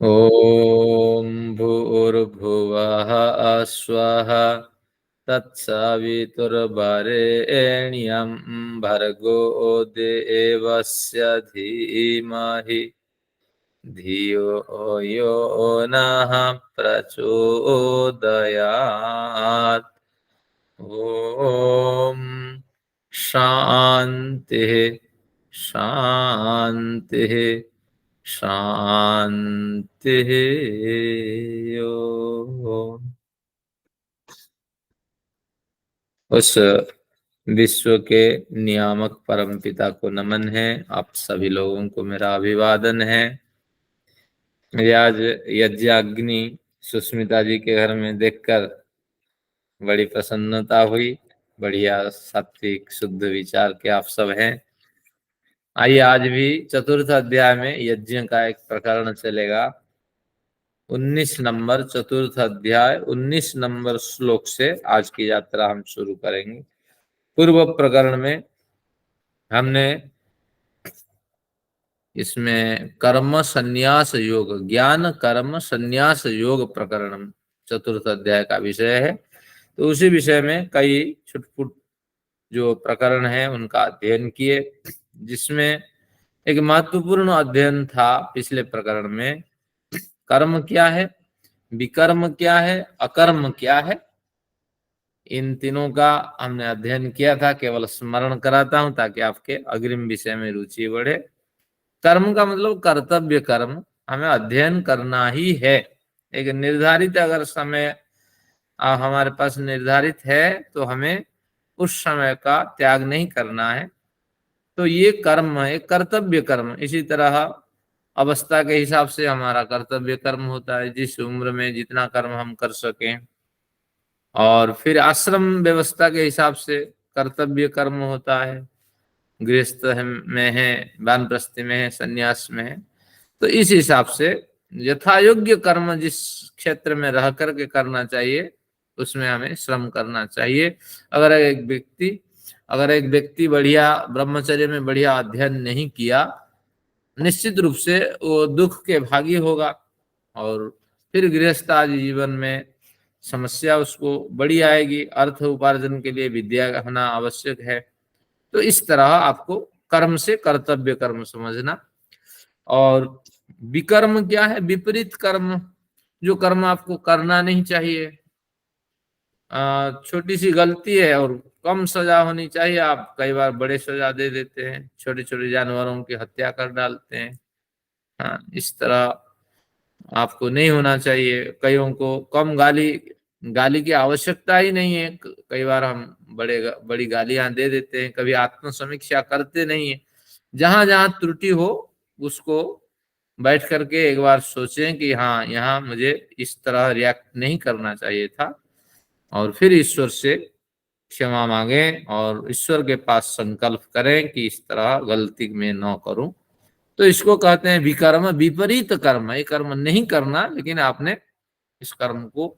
ॐ भूर्भुवः स्वः तत्सवितुर्वरेण्यं भर्गो देवस्य धीमहि धियो यो नः प्रचोदयात्। ॐ शान्तिः शान्तिः शान्तिः। ओम। उस विश्व के नियामक परमपिता को नमन है। आप सभी लोगों को मेरा अभिवादन है। मुझे आज यज्ञाग्नि सुष्मिता जी के घर में देखकर बड़ी प्रसन्नता हुई। बढ़िया सात्विक शुद्ध विचार के आप सब हैं। आइए आज भी चतुर्थ अध्याय में यज्ञ का एक प्रकरण चलेगा। 19 नंबर चतुर्थ अध्याय 19 नंबर श्लोक से आज की यात्रा हम शुरू करेंगे। पूर्व प्रकरण में हमने इसमें कर्म संन्यास योग, ज्ञान कर्म संन्यास योग प्रकरण चतुर्थ अध्याय का विषय है। तो उसी विषय में कई छुटपुट जो प्रकरण है उनका अध्ययन किए, जिसमें एक महत्वपूर्ण अध्ययन था पिछले प्रकरण में। कर्म क्या है, विकर्म क्या है, अकर्म क्या है, इन तीनों का हमने अध्ययन किया था। केवल स्मरण कराता हूं ताकि आपके अग्रिम विषय में रुचि बढ़े। कर्म का मतलब कर्तव्य कर्म हमें अध्ययन करना ही है। एक निर्धारित अगर समय हमारे पास निर्धारित है तो हमें उस समय का त्याग नहीं करना है। तो ये कर्म है, कर्तव्य कर्म। इसी तरह अवस्था के हिसाब से हमारा कर्तव्य कर्म होता है, जिस उम्र में जितना कर्म हम कर सकें। और फिर आश्रम व्यवस्था के हिसाब से कर्तव्य कर्म होता है। गृहस्थ में है, वानप्रस्थी में है, संन्यास में है। तो इस हिसाब से यथा योग्य कर्म जिस क्षेत्र में रह करके करना चाहिए उसमें हमें श्रम करना चाहिए। अगर एक व्यक्ति बढ़िया ब्रह्मचर्य में बढ़िया अध्ययन नहीं किया, निश्चित रूप से वो दुख के भागी होगा और फिर गृहस्थ आदि जीवन में समस्या उसको बड़ी आएगी। अर्थ उपार्जन के लिए विद्या होना आवश्यक है। तो इस तरह आपको कर्म से कर्तव्य कर्म समझना। और विकर्म क्या है, विपरीत कर्म, जो कर्म आपको करना नहीं चाहिए। छोटी सी गलती है और कम सजा होनी चाहिए, आप कई बार बड़े सजा दे देते हैं। छोटे छोटे जानवरों की हत्या कर डालते हैं। हाँ, इस तरह आपको नहीं होना चाहिए। कईयों को कम गाली गाली की आवश्यकता ही नहीं है। कई बार हम बड़ी गालियां दे देते हैं, कभी आत्म समीक्षा करते नहीं है। जहां जहां त्रुटि हो उसको बैठ करके एक बार सोचें कि हाँ, यहाँ मुझे इस तरह रिएक्ट नहीं करना चाहिए था, और फिर ईश्वर से क्षमा मांगे और ईश्वर के पास संकल्प करें कि इस तरह गलती मैं न करूं। तो इसको कहते हैं विकर्म, विपरीत कर्म। ये कर्म नहीं करना, लेकिन आपने इस कर्म को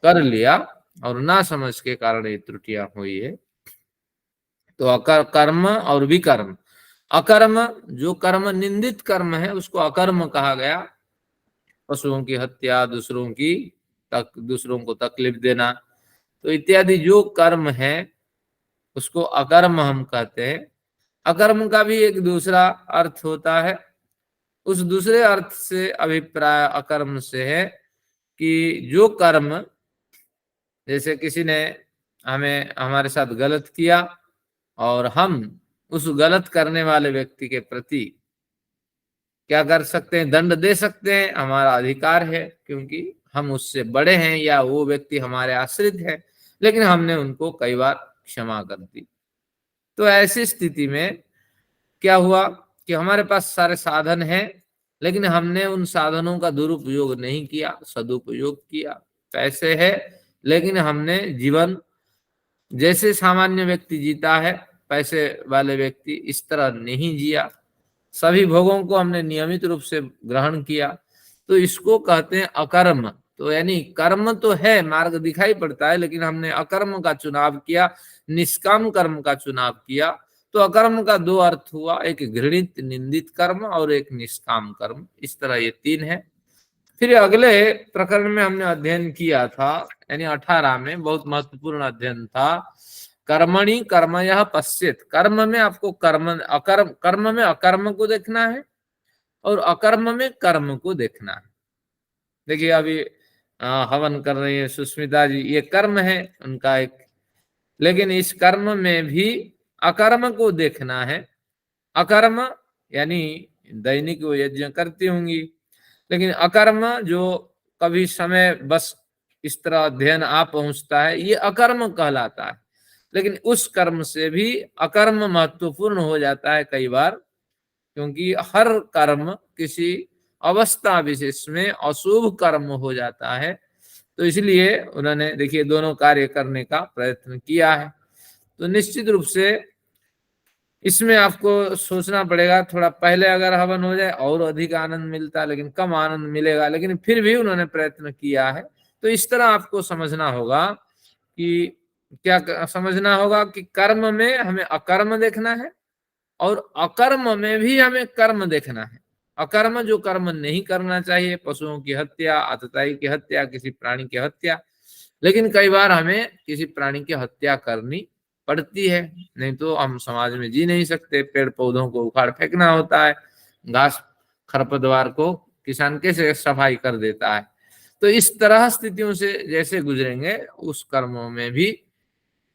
कर लिया और ना समझ के कारण ये त्रुटियां हुई है। तो कर्म और विकर्म। अकर्म, जो कर्म निंदित कर्म है उसको अकर्म कहा गया। पशुओं की हत्या, दूसरों को तकलीफ देना, तो इत्यादि जो कर्म है उसको अकर्म हम कहते हैं। अकर्म का भी एक दूसरा अर्थ होता है। उस दूसरे अर्थ से अभिप्राय अकर्म से है कि जो कर्म, जैसे किसी ने हमें हमारे साथ गलत किया और हम उस गलत करने वाले व्यक्ति के प्रति क्या कर सकते हैं, दंड दे सकते हैं, हमारा अधिकार है, क्योंकि हम उससे बड़े हैं या वो व्यक्ति हमारे आश्रित है। लेकिन हमने उनको कई बार क्षमा कर दी। तो ऐसी स्थिति में क्या हुआ कि हमारे पास सारे साधन हैं, लेकिन हमने उन साधनों का दुरुपयोग नहीं किया, सदुपयोग किया। पैसे है लेकिन हमने जीवन जैसे सामान्य व्यक्ति जीता है, पैसे वाले व्यक्ति इस तरह नहीं जिया। सभी भोगों को हमने नियमित रूप से ग्रहण किया। तो इसको कहते हैं अकर्म। तो यानी कर्म तो है, मार्ग दिखाई पड़ता है, लेकिन हमने अकर्म का चुनाव किया, निष्काम कर्म का चुनाव किया। तो अकर्म का दो अर्थ हुआ, एक घृणित निंदित कर्म और एक निष्काम कर्म। इस तरह ये तीन है। फिर अगले प्रकरण में हमने अध्ययन किया था, यानी 18 में बहुत महत्वपूर्ण अध्ययन था, कर्मणि कर्मयः पश्येत्। कर्म में आपको कर्म में अकर्म को देखना है और अकर्म में कर्म को देखना है। देखिए अभी हवन कर रही है सुष्मिता जी, ये कर्म है उनका एक, लेकिन इस कर्म में भी अकर्म को देखना है। अकर्म यानी दैनिक वो यज्ञ करती होंगी, लेकिन अकर्म जो कभी समय बस इस तरह अध्ययन आ पहुंचता है, ये अकर्म कहलाता है। लेकिन उस कर्म से भी अकर्म महत्वपूर्ण हो जाता है कई बार, क्योंकि हर कर्म किसी अवस्था विशेष में अशुभ कर्म हो जाता है। तो इसलिए उन्होंने देखिए दोनों कार्य करने का प्रयत्न किया है। तो निश्चित रूप से इसमें आपको सोचना पड़ेगा, थोड़ा पहले अगर हवन हो जाए और अधिक आनंद मिलता, लेकिन कम आनंद मिलेगा, लेकिन फिर भी उन्होंने प्रयत्न किया है। तो इस तरह आपको समझना होगा कि क्या समझना होगा कि कर्म में हमें अकर्म देखना है और अकर्म में भी हमें कर्म देखना है। अकर्म जो कर्म नहीं करना चाहिए, पशुओं की हत्या, आतताई की हत्या, किसी प्राणी की हत्या, लेकिन कई बार हमें किसी प्राणी की हत्या करनी पड़ती है, नहीं तो हम समाज में जी नहीं सकते। पेड़ पौधों को उखाड़ फेंकना होता है, घास खरपतवार को किसान कैसे सफाई कर देता है। तो इस तरह स्थितियों से जैसे गुजरेंगे उस कर्मों में भी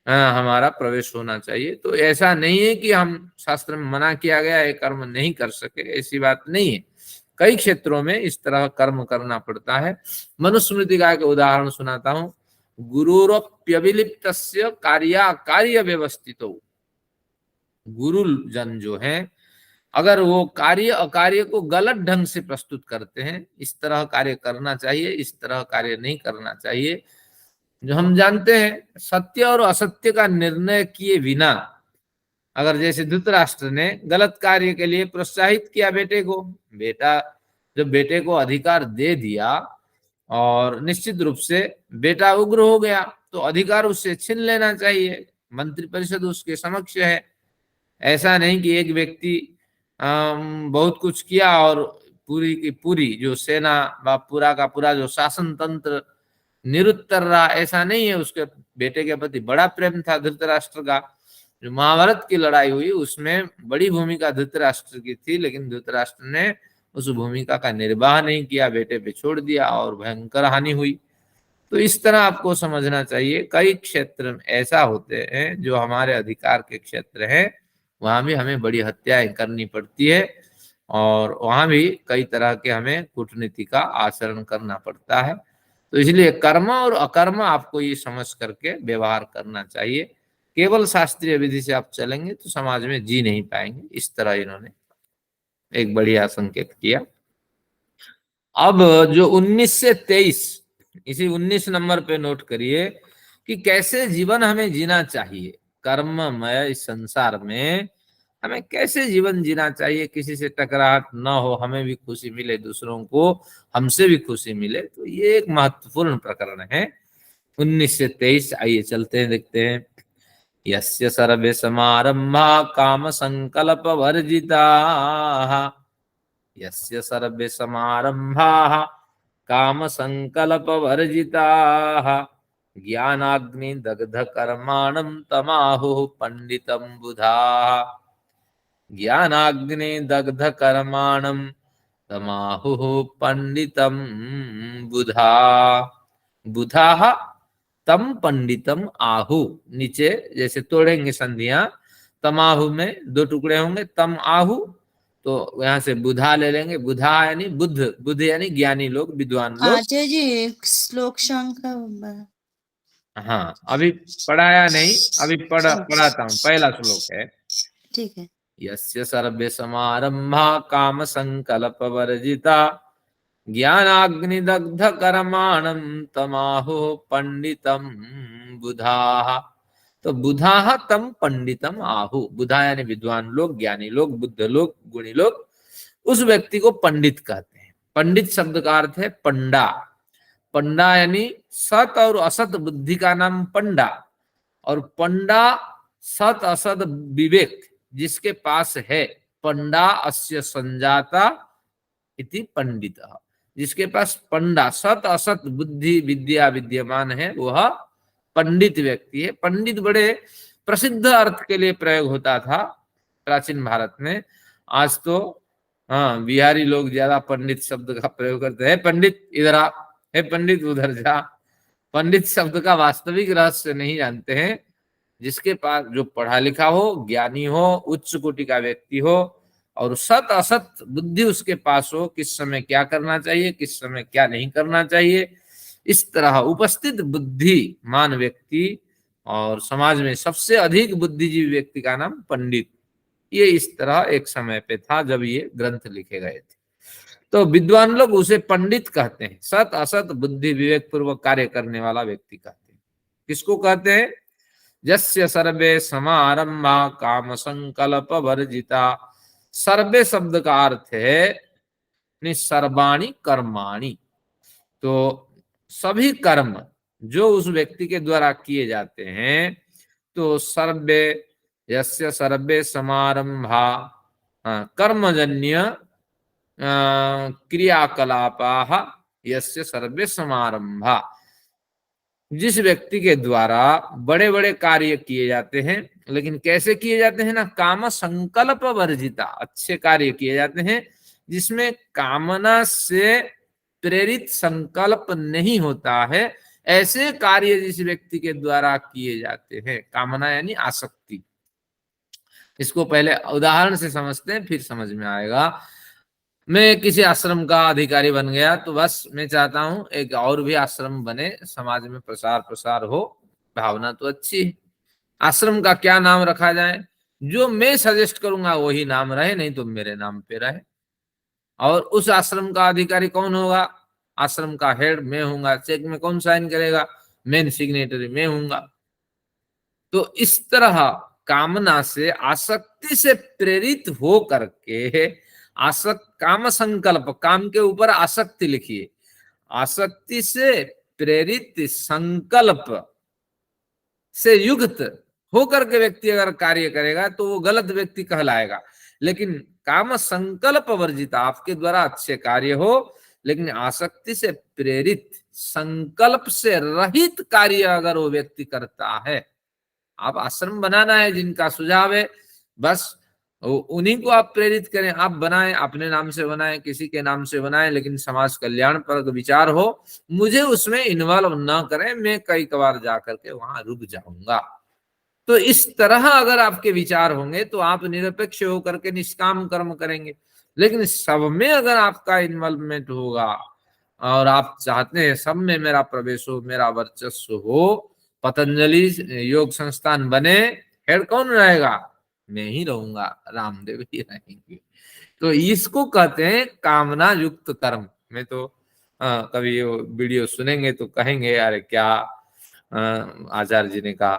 हमारा प्रवेश होना चाहिए। तो ऐसा नहीं है कि हम शास्त्र में मना किया गया है कर्म नहीं कर सके, ऐसी बात नहीं है। कई क्षेत्रों में इस तरह कर्म करना पड़ता है। मनुस्मृति का एक उदाहरण सुनाता हूं। गुरुरप्यविलिप्त कार्य कार्य व्यवस्थित, गुरु जन जो है अगर वो कार्य अकार्य को गलत ढंग से प्रस्तुत करते हैं, इस तरह कार्य करना चाहिए, इस तरह कार्य नहीं करना चाहिए, जो हम जानते हैं सत्य और असत्य का निर्णय किए बिना, अगर जैसे धृतराष्ट्र ने गलत कार्य के लिए प्रोत्साहित किया बेटे को, बेटा जब बेटे को अधिकार दे दिया और निश्चित रूप से बेटा उग्र हो गया, तो अधिकार उससे छीन लेना चाहिए। मंत्री परिषद उसके समक्ष है। ऐसा नहीं कि एक व्यक्ति बहुत कुछ किया और पूरी की पूरी जो सेना व पूरा का पूरा जो शासन तंत्र निरुत्तर रहा, ऐसा नहीं है। उसके बेटे के प्रति बड़ा प्रेम था धृतराष्ट्र का। जो महाभारत की लड़ाई हुई उसमें बड़ी भूमिका धृतराष्ट्र की थी, लेकिन धृतराष्ट्र ने उस भूमिका का निर्वाह नहीं किया, बेटे पे छोड़ दिया और भयंकर हानि हुई। तो इस तरह आपको समझना चाहिए, कई क्षेत्र ऐसा होते हैं जो हमारे अधिकार के क्षेत्र हैं, वहां भी हमें बड़ी हत्याएं करनी पड़ती है और वहां भी कई तरह के हमें कूटनीति का आचरण करना पड़ता है। तो इसलिए कर्म और अकर्म आपको ये समझ करके व्यवहार करना चाहिए। केवल शास्त्रीय विधि से आप चलेंगे तो समाज में जी नहीं पाएंगे। इस तरह इन्होंने एक बढ़िया संकेत किया। अब जो 19 से 23, इसी 19 नंबर पे नोट करिए कि कैसे जीवन हमें जीना चाहिए। कर्ममय इस संसार में हमें कैसे जीवन जीना चाहिए, किसी से टकराहट न हो, हमें भी खुशी मिले, दूसरों को हमसे भी खुशी मिले। तो ये एक महत्वपूर्ण प्रकरण है। 19 से 23 आइए चलते हैं, देखते हैं। यस्य सर्वे समारंभा काम संकल्प वर्जिता, यस्य सर्वे समारंभाः काम संकल्प वर्जिताः, ज्ञानाग्नि दग्ध कर्माणं तमाहुः पंडितं बुधाः, ज्ञानाग्नि दग्ध कर्माणं तमाहुः पंडितं बुधा, बुधाः तम पंडितम आहु। नीचे जैसे तोड़ेंगे संधियां, तमाहु में 2 टुकड़े होंगे, तम आहु, तो यहाँ से बुधा ले लेंगे। बुधा यानी बुद्ध, बुद्ध यानी ज्ञानी लोग, विद्वान लोग। आचार्य जी एक श्लोक संख्या हाँ अभी पढ़ाया नहीं, अभी पढ़ाता हूँ। पहला श्लोक है, ठीक है। यस्य सर्वे समारंभा काम संकल्प वर्जिता, ज्ञानाग्निदग्ध कर्माणं तमाहुः पंडितम बुधाः। तो बुधाः तम पंडितम आहु, बुधा यानी विद्वान लोग, ज्ञानी लोग, बुद्ध लोग, गुणी लोग, उस व्यक्ति को पंडित कहते हैं। पंडित शब्द का अर्थ है पंडा। पंडा यानी सत और असत बुद्धि का नाम पंडा, और पंडा सत असत विवेक जिसके पास है, पंडा अस्य संजाता इति पंडित। जिसके पास पंडा सत असत बुद्धि विद्या विद्यमान है वह पंडित व्यक्ति है। पंडित बड़े प्रसिद्ध अर्थ के लिए प्रयोग होता था प्राचीन भारत में। आज तो हाँ बिहारी लोग ज्यादा पंडित शब्द का प्रयोग करते हैं। पंडित इधर आ, है पंडित उधर जा। पंडित शब्द का वास्तविक रहस्य नहीं जानते हैं। जिसके पास जो पढ़ा लिखा हो, ज्ञानी हो, उच्च कोटि का व्यक्ति हो और सत असत बुद्धि उसके पास हो, किस समय क्या करना चाहिए, किस समय क्या नहीं करना चाहिए, इस तरह उपस्थित बुद्धिमान व्यक्ति और समाज में सबसे अधिक बुद्धिजीवी व्यक्ति का नाम पंडित। ये इस तरह एक समय पे था जब ये ग्रंथ लिखे गए थे। तो विद्वान लोग उसे पंडित कहते हैं। सत असत बुद्धि विवेक पूर्वक कार्य करने वाला व्यक्ति कहते हैं। किसको कहते हैं? यस्य सर्वे समारंभा काम संकल्प वर्जिता। सर्वे शब्द का अर्थ है सर्वाणी कर्माणि। तो सभी कर्म जो उस व्यक्ति के द्वारा किए जाते हैं, तो सर्वे यस्य सर्वे समारंभा कर्मजन्य क्रियाकलापाः यस्य सर्वे समारंभा। जिस व्यक्ति के द्वारा बड़े बड़े कार्य किए जाते हैं, लेकिन कैसे किए जाते हैं ना, काम संकल्प वर्जिता, अच्छे कार्य किए जाते हैं जिसमें कामना से प्रेरित संकल्प नहीं होता है, ऐसे कार्य जिस व्यक्ति के द्वारा किए जाते हैं। कामना यानी आसक्ति। इसको पहले उदाहरण से समझते हैं फिर समझ में आएगा। मैं किसी आश्रम का अधिकारी बन गया तो बस मैं चाहता हूं एक और भी आश्रम बने, समाज में प्रसार प्रसार हो। भावना तो अच्छी है। आश्रम का क्या नाम रखा जाए? जो मैं सजेस्ट करूंगा वही नाम रहे, नहीं तो मेरे नाम पे रहे। और उस आश्रम का अधिकारी कौन होगा? आश्रम का हेड मैं हूंगा। चेक में कौन साइन करेगा? मेन सिग्नेटरी मैं हूंगा। तो इस तरह कामना से आसक्ति से प्रेरित हो करके काम संकल्प, काम के ऊपर आसक्ति लिखिए, आसक्ति से प्रेरित संकल्प से युक्त होकर के व्यक्ति अगर कार्य करेगा तो वो गलत व्यक्ति कहलाएगा। लेकिन काम संकल्प वर्जित, आपके द्वारा अच्छे कार्य हो लेकिन आसक्ति से प्रेरित संकल्प से रहित कार्य अगर वो व्यक्ति करता है, आप आश्रम बनाना है जिनका सुझाव है, बस उन्हीं को आप प्रेरित करें। आप बनाएं, अपने नाम से बनाएं, किसी के नाम से बनाएं, लेकिन समाज कल्याण पर विचार हो, मुझे उसमें इन्वॉल्व न करें, मैं कई बार जाकर के वहां रुक जाऊंगा। तो इस तरह अगर आपके विचार होंगे तो आप निरपेक्ष होकर के निष्काम कर्म करेंगे। लेकिन सब में अगर आपका इन्वॉल्वमेंट होगा और आप चाहते हैं सब में मेरा प्रवेश हो, मेरा वर्चस्व हो, पतंजलि योग संस्थान बने, हेड कौन रहेगा? मैं ही रहूंगा, रामदेव ही रहेंगे। तो इसको कहते हैं कामना युक्त कर्म। मैं तो कभी वीडियो सुनेंगे तो कहेंगे अरे क्या आचार्य जी ने कहा।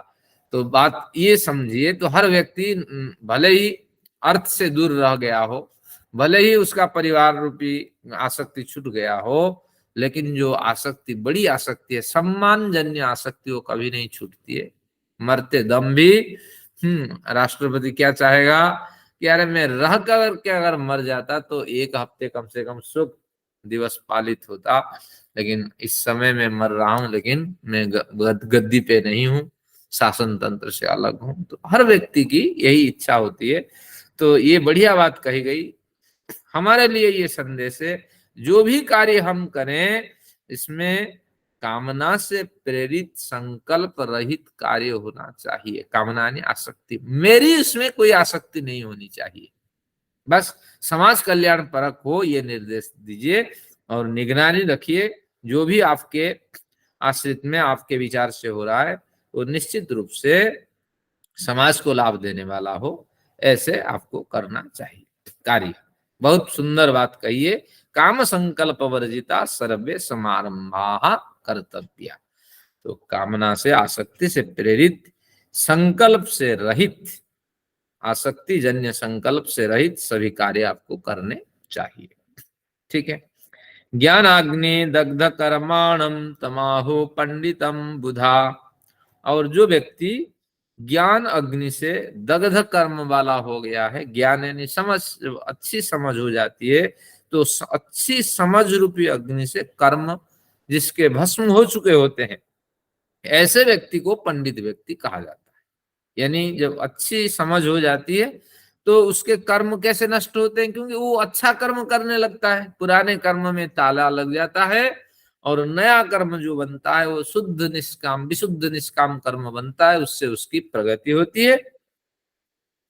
तो बात ये समझिए, तो हर व्यक्ति भले ही अर्थ से दूर रह गया हो, भले ही उसका परिवार रूपी आसक्ति छूट गया हो, लेकिन जो आसक्ति बड़ी आसक्ति है, सम्मानजन्य आसक्ति, वो कभी नहीं छूटती है। मरते दम भी राष्ट्रपति क्या चाहेगा कि अरे मैं रह कर के अगर मर जाता तो एक हफ्ते कम से कम सुख दिवस पालित होता, लेकिन इस समय मैं मर रहा हूं लेकिन मैं गद्दी पे नहीं हूं, शासन तंत्र से अलग हूं। तो हर व्यक्ति की यही इच्छा होती है। तो ये बढ़िया बात कही गई। हमारे लिए ये संदेश है, जो भी कार्य हम करें इसमें कामना से प्रेरित संकल्प रहित कार्य होना चाहिए। कामना यानी आसक्ति, मेरी इसमें कोई आसक्ति नहीं होनी चाहिए, बस समाज कल्याण परक हो, ये निर्देश दीजिए और निगरानी रखिए। जो भी आपके आश्रित में आपके विचार से हो रहा है वो निश्चित रूप से समाज को लाभ देने वाला हो, ऐसे आपको करना चाहिए कार्य। बहुत सुंदर बात कहिए, काम संकल्प वर्जिता सर्वे समारंभा कर्तव्या। तो कामना से आसक्ति से प्रेरित, संकल्प से रहित, आसक्ति जन्य संकल्प से रहित सभी कार्य आपको करने चाहिए। ठीक है। ज्ञानाग्नि दग्ध कर्माणम तमाहु पंडितम बुधा। और जो व्यक्ति ज्ञान अग्नि से दग्ध कर्म वाला हो गया है, ज्ञान यानी समझ, अच्छी समझ हो जाती है, तो अच्छी समझ रूपी अग्नि से कर्म जिसके भस्म हो चुके होते हैं, ऐसे व्यक्ति को पंडित व्यक्ति कहा जाता है। यानी जब अच्छी समझ हो जाती है तो उसके कर्म कैसे नष्ट होते हैं, क्योंकि वो अच्छा कर्म करने लगता है, पुराने कर्म में ताला लग जाता है और नया कर्म जो बनता है वो शुद्ध निष्काम विशुद्ध निष्काम कर्म बनता है, उससे उसकी प्रगति होती है।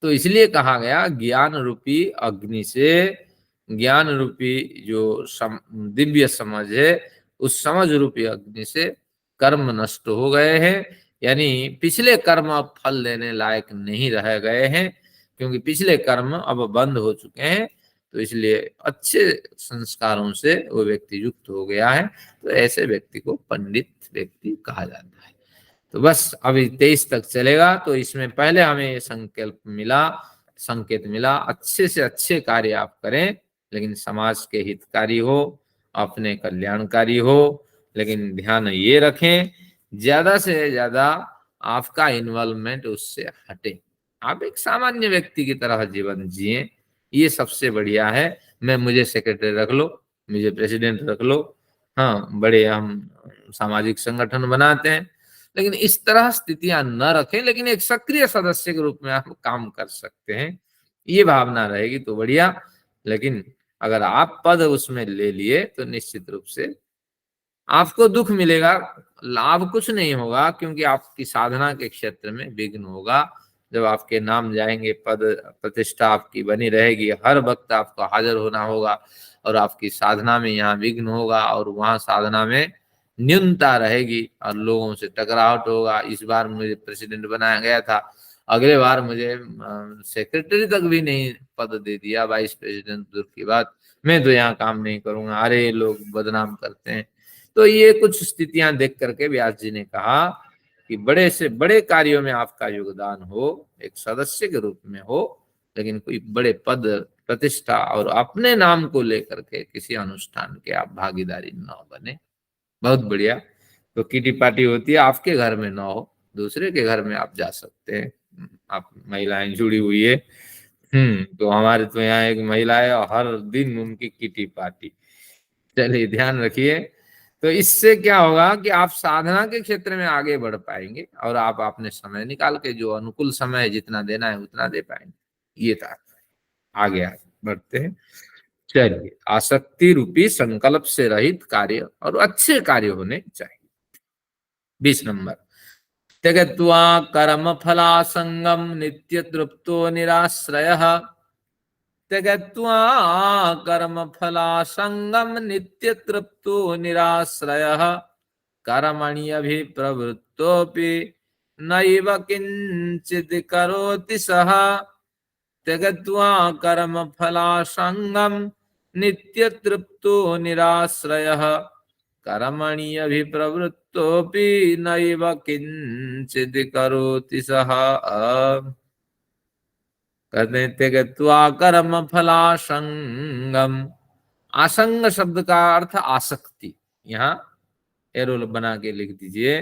तो इसलिए कहा गया ज्ञान रूपी अग्नि से, ज्ञान रूपी जो दिव्य समझ है, उस समझ रूपी अग्नि से कर्म नष्ट हो गए हैं। यानी पिछले कर्म अब फल देने लायक नहीं रह गए हैं, क्योंकि पिछले कर्म अब बंद हो चुके हैं। तो इसलिए अच्छे संस्कारों से वो व्यक्ति युक्त हो गया है, तो ऐसे व्यक्ति को पंडित व्यक्ति कहा जाता है। तो बस अभी 23 तक चलेगा। तो इसमें पहले हमें ये संकेत मिला अच्छे से अच्छे कार्य आप करें, लेकिन समाज के हितकारी हो, अपने कल्याणकारी हो, लेकिन ध्यान ये रखें ज्यादा से ज्यादा आपका इन्वॉल्वमेंट उससे हटे। आप एक सामान्य व्यक्ति की तरह जीवन जिए, ये सबसे बढ़िया है। मुझे सेक्रेटरी रख लो, मुझे प्रेसिडेंट रख लो, हाँ बड़े हम सामाजिक संगठन बनाते हैं, लेकिन इस तरह स्थितियां न रखें, लेकिन एक सक्रिय सदस्य के रूप में आप काम कर सकते हैं, ये भावना रहेगी तो बढ़िया। लेकिन अगर आप पद उसमें ले लिए तो निश्चित रूप से आपको दुख मिलेगा, लाभ कुछ नहीं होगा, क्योंकि आपकी साधना के क्षेत्र में विघ्न होगा। जब आपके नाम जाएंगे, पद प्रतिष्ठा आपकी बनी रहेगी, हर वक्त आपको हाजिर होना होगा, और आपकी साधना में यहाँ विघ्न होगा, और वहां साधना में न्यूनता रहेगी और लोगों से टकराहट होगा। इस बार मुझे प्रेसिडेंट बनाया गया था, अगले बार मुझे सेक्रेटरी तक भी नहीं पद दे दिया, वाइस प्रेसिडेंट दूर की बात, मैं तो यहाँ काम नहीं करूंगा, अरे लोग बदनाम करते हैं। तो ये कुछ स्थितियां देख करके व्यास जी ने कहा कि बड़े से बड़े कार्यों में आपका योगदान हो, एक सदस्य के रूप में हो, लेकिन कोई बड़े पद प्रतिष्ठा और अपने नाम को लेकर के किसी अनुष्ठान के आप भागीदारी न बने। बहुत बढ़िया। तो किटी पार्टी होती है, आपके घर में ना हो, दूसरे के घर में आप जा सकते हैं। आप महिलाएं जुड़ी हुई है, तो हमारे तो यहाँ एक महिला है और हर दिन उनकी किटी पार्टी। चलिए ध्यान रखिए। तो इससे क्या होगा कि आप साधना के क्षेत्र में आगे बढ़ पाएंगे, और आप अपने समय निकाल के जो अनुकूल समय है जितना देना है उतना दे पाएंगे। ये था, आगे बढ़ते हैं। चलिए, आसक्ति रूपी संकल्प से रहित कार्य और अच्छे कार्य होने चाहिए। 20 नंबर, त्यक्त्वा कर्म फलासंगम नित्य तृप्तो निराश्रयः। त्यक्त्वा कर्म फलासंगम नित्य तृप्तो निराश्रयः। कर्मण्यभिप्रवृत्तोऽपि नैव किंचित् करोति सः। त्यक्त्वा कर्म फलासंगम नित्य तृप्तो निराश्रयः। कर्मण्यभिप्रवृत्तोऽपि नैव किंचित् करोति सः। कहते हैं त्यक्त्वा कर्म फलासंगम। आसंग शब्द का अर्थ आसक्ति, यहाँ एरोल बना के लिख दीजिए।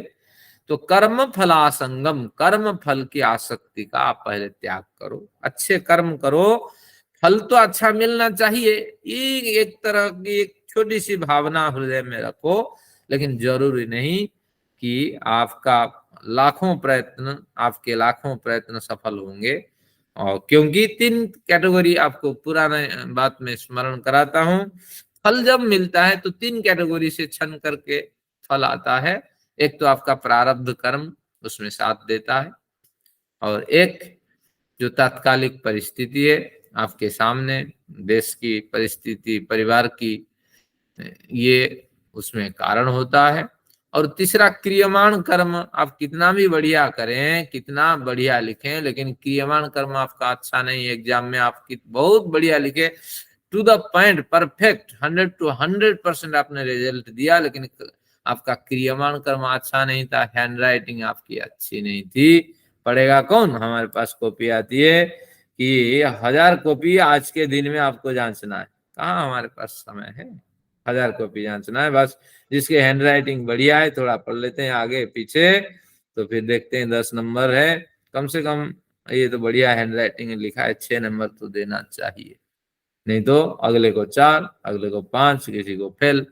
तो कर्म फलासंगम, कर्म फल की आसक्ति का आप पहले त्याग करो, अच्छे कर्म करो, फल तो अच्छा मिलना चाहिए, ये एक तरह की एक छोटी सी भावना हृदय में रखो। लेकिन जरूरी नहीं कि आपके लाखों प्रयत्न सफल होंगे। और क्योंकि 3 कैटेगरी आपको पुराने बात में स्मरण कराता हूं, फल जब मिलता है तो 3 कैटेगरी से छन करके फल आता है। एक तो आपका प्रारब्ध कर्म उसमें साथ देता है, और एक जो तात्कालिक परिस्थिति है आपके सामने, देश की परिस्थिति, परिवार की, ये उसमें कारण होता है। और तीसरा क्रियमाण कर्म, आप कितना भी बढ़िया करें, कितना बढ़िया लिखें, लेकिन क्रियमाण कर्म आपका अच्छा नहीं, एग्जाम में आप बहुत बढ़िया लिखे, to the point, perfect 100 to 100% आपने रिजल्ट दिया, लेकिन आपका क्रियमाण कर्म अच्छा नहीं था, हैंडराइटिंग आपकी अच्छी नहीं थी, पढ़ेगा कौन। हमारे पास कॉपी आती है कि 1000 कॉपी आज के दिन में आपको जांचना है, कहाँ हमारे पास समय है 1000 कॉपी जांचना है। बस जिसके हैंडराइटिंग बढ़िया है थोड़ा पढ़ लेते हैं आगे पीछे, तो फिर देखते हैं 10 नंबर है कम से कम, ये तो बढ़िया हैंडराइटिंग लिखा है, 6 नंबर तो देना चाहिए। नहीं तो अगले को 4, अगले को 5, किसी को फेल।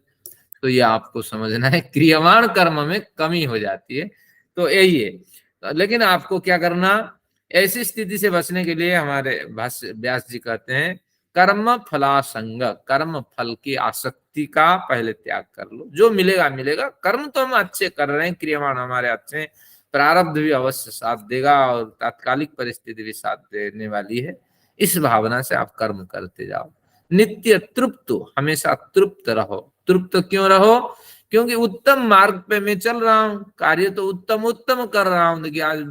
तो ये आपको समझना है, क्रियमाण कर्म में कमी हो जाती है। तो यही है। लेकिन आपको क्या करना, ऐसी स्थिति से बचने के लिए हमारे भाष्य व्यास जी कहते हैं, कर्म फलासंग, कर्म फल की आसक्ति का पहले त्याग कर लो। जो मिलेगा मिलेगा, कर्म तो हम अच्छे कर रहे हैं, क्रियमाण हमारे अच्छे हैं, प्रारब्ध भी अवश्य साथ देगा और तात्कालिक परिस्थिति भी साथ देने वाली है। इस भावना से आप कर्म करते जाओ। नित्य तृप्त, हमेशा तृप्त रहो। तृप्त क्यों रहो? क्योंकि उत्तम मार्ग पे मैं चल रहा हूं, कार्य तो उत्तम उत्तम कर रहा हूं। देखिए आज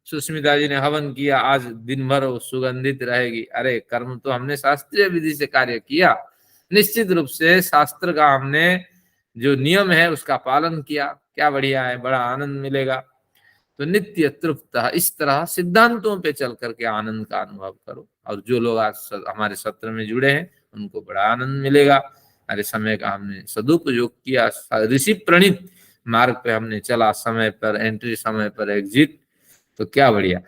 सुष्मिता जी ने हवन किया, आज दिन भर वो सुगंधित रहेगी। अरे कर्म तो हमने शास्त्रीय विधि से कार्य किया, निश्चित रूप से शास्त्र का हमने जो नियम है उसका पालन किया, क्या बढ़िया है, बड़ा आनंद मिलेगा। तो नित्य तृप्त, इस तरह सिद्धांतों पे चल करके आनंद का अनुभव करो। और जो लोग आज हमारे सत्र में जुड़े हैं उनको बड़ा आनंद मिलेगा। अरे समय का हमने सदुपयोग किया, ऋषि प्रणीत मार्ग पे हमने चला, समय पर एंट्री, समय पर एग्जिट, तो क्या बढ़िया।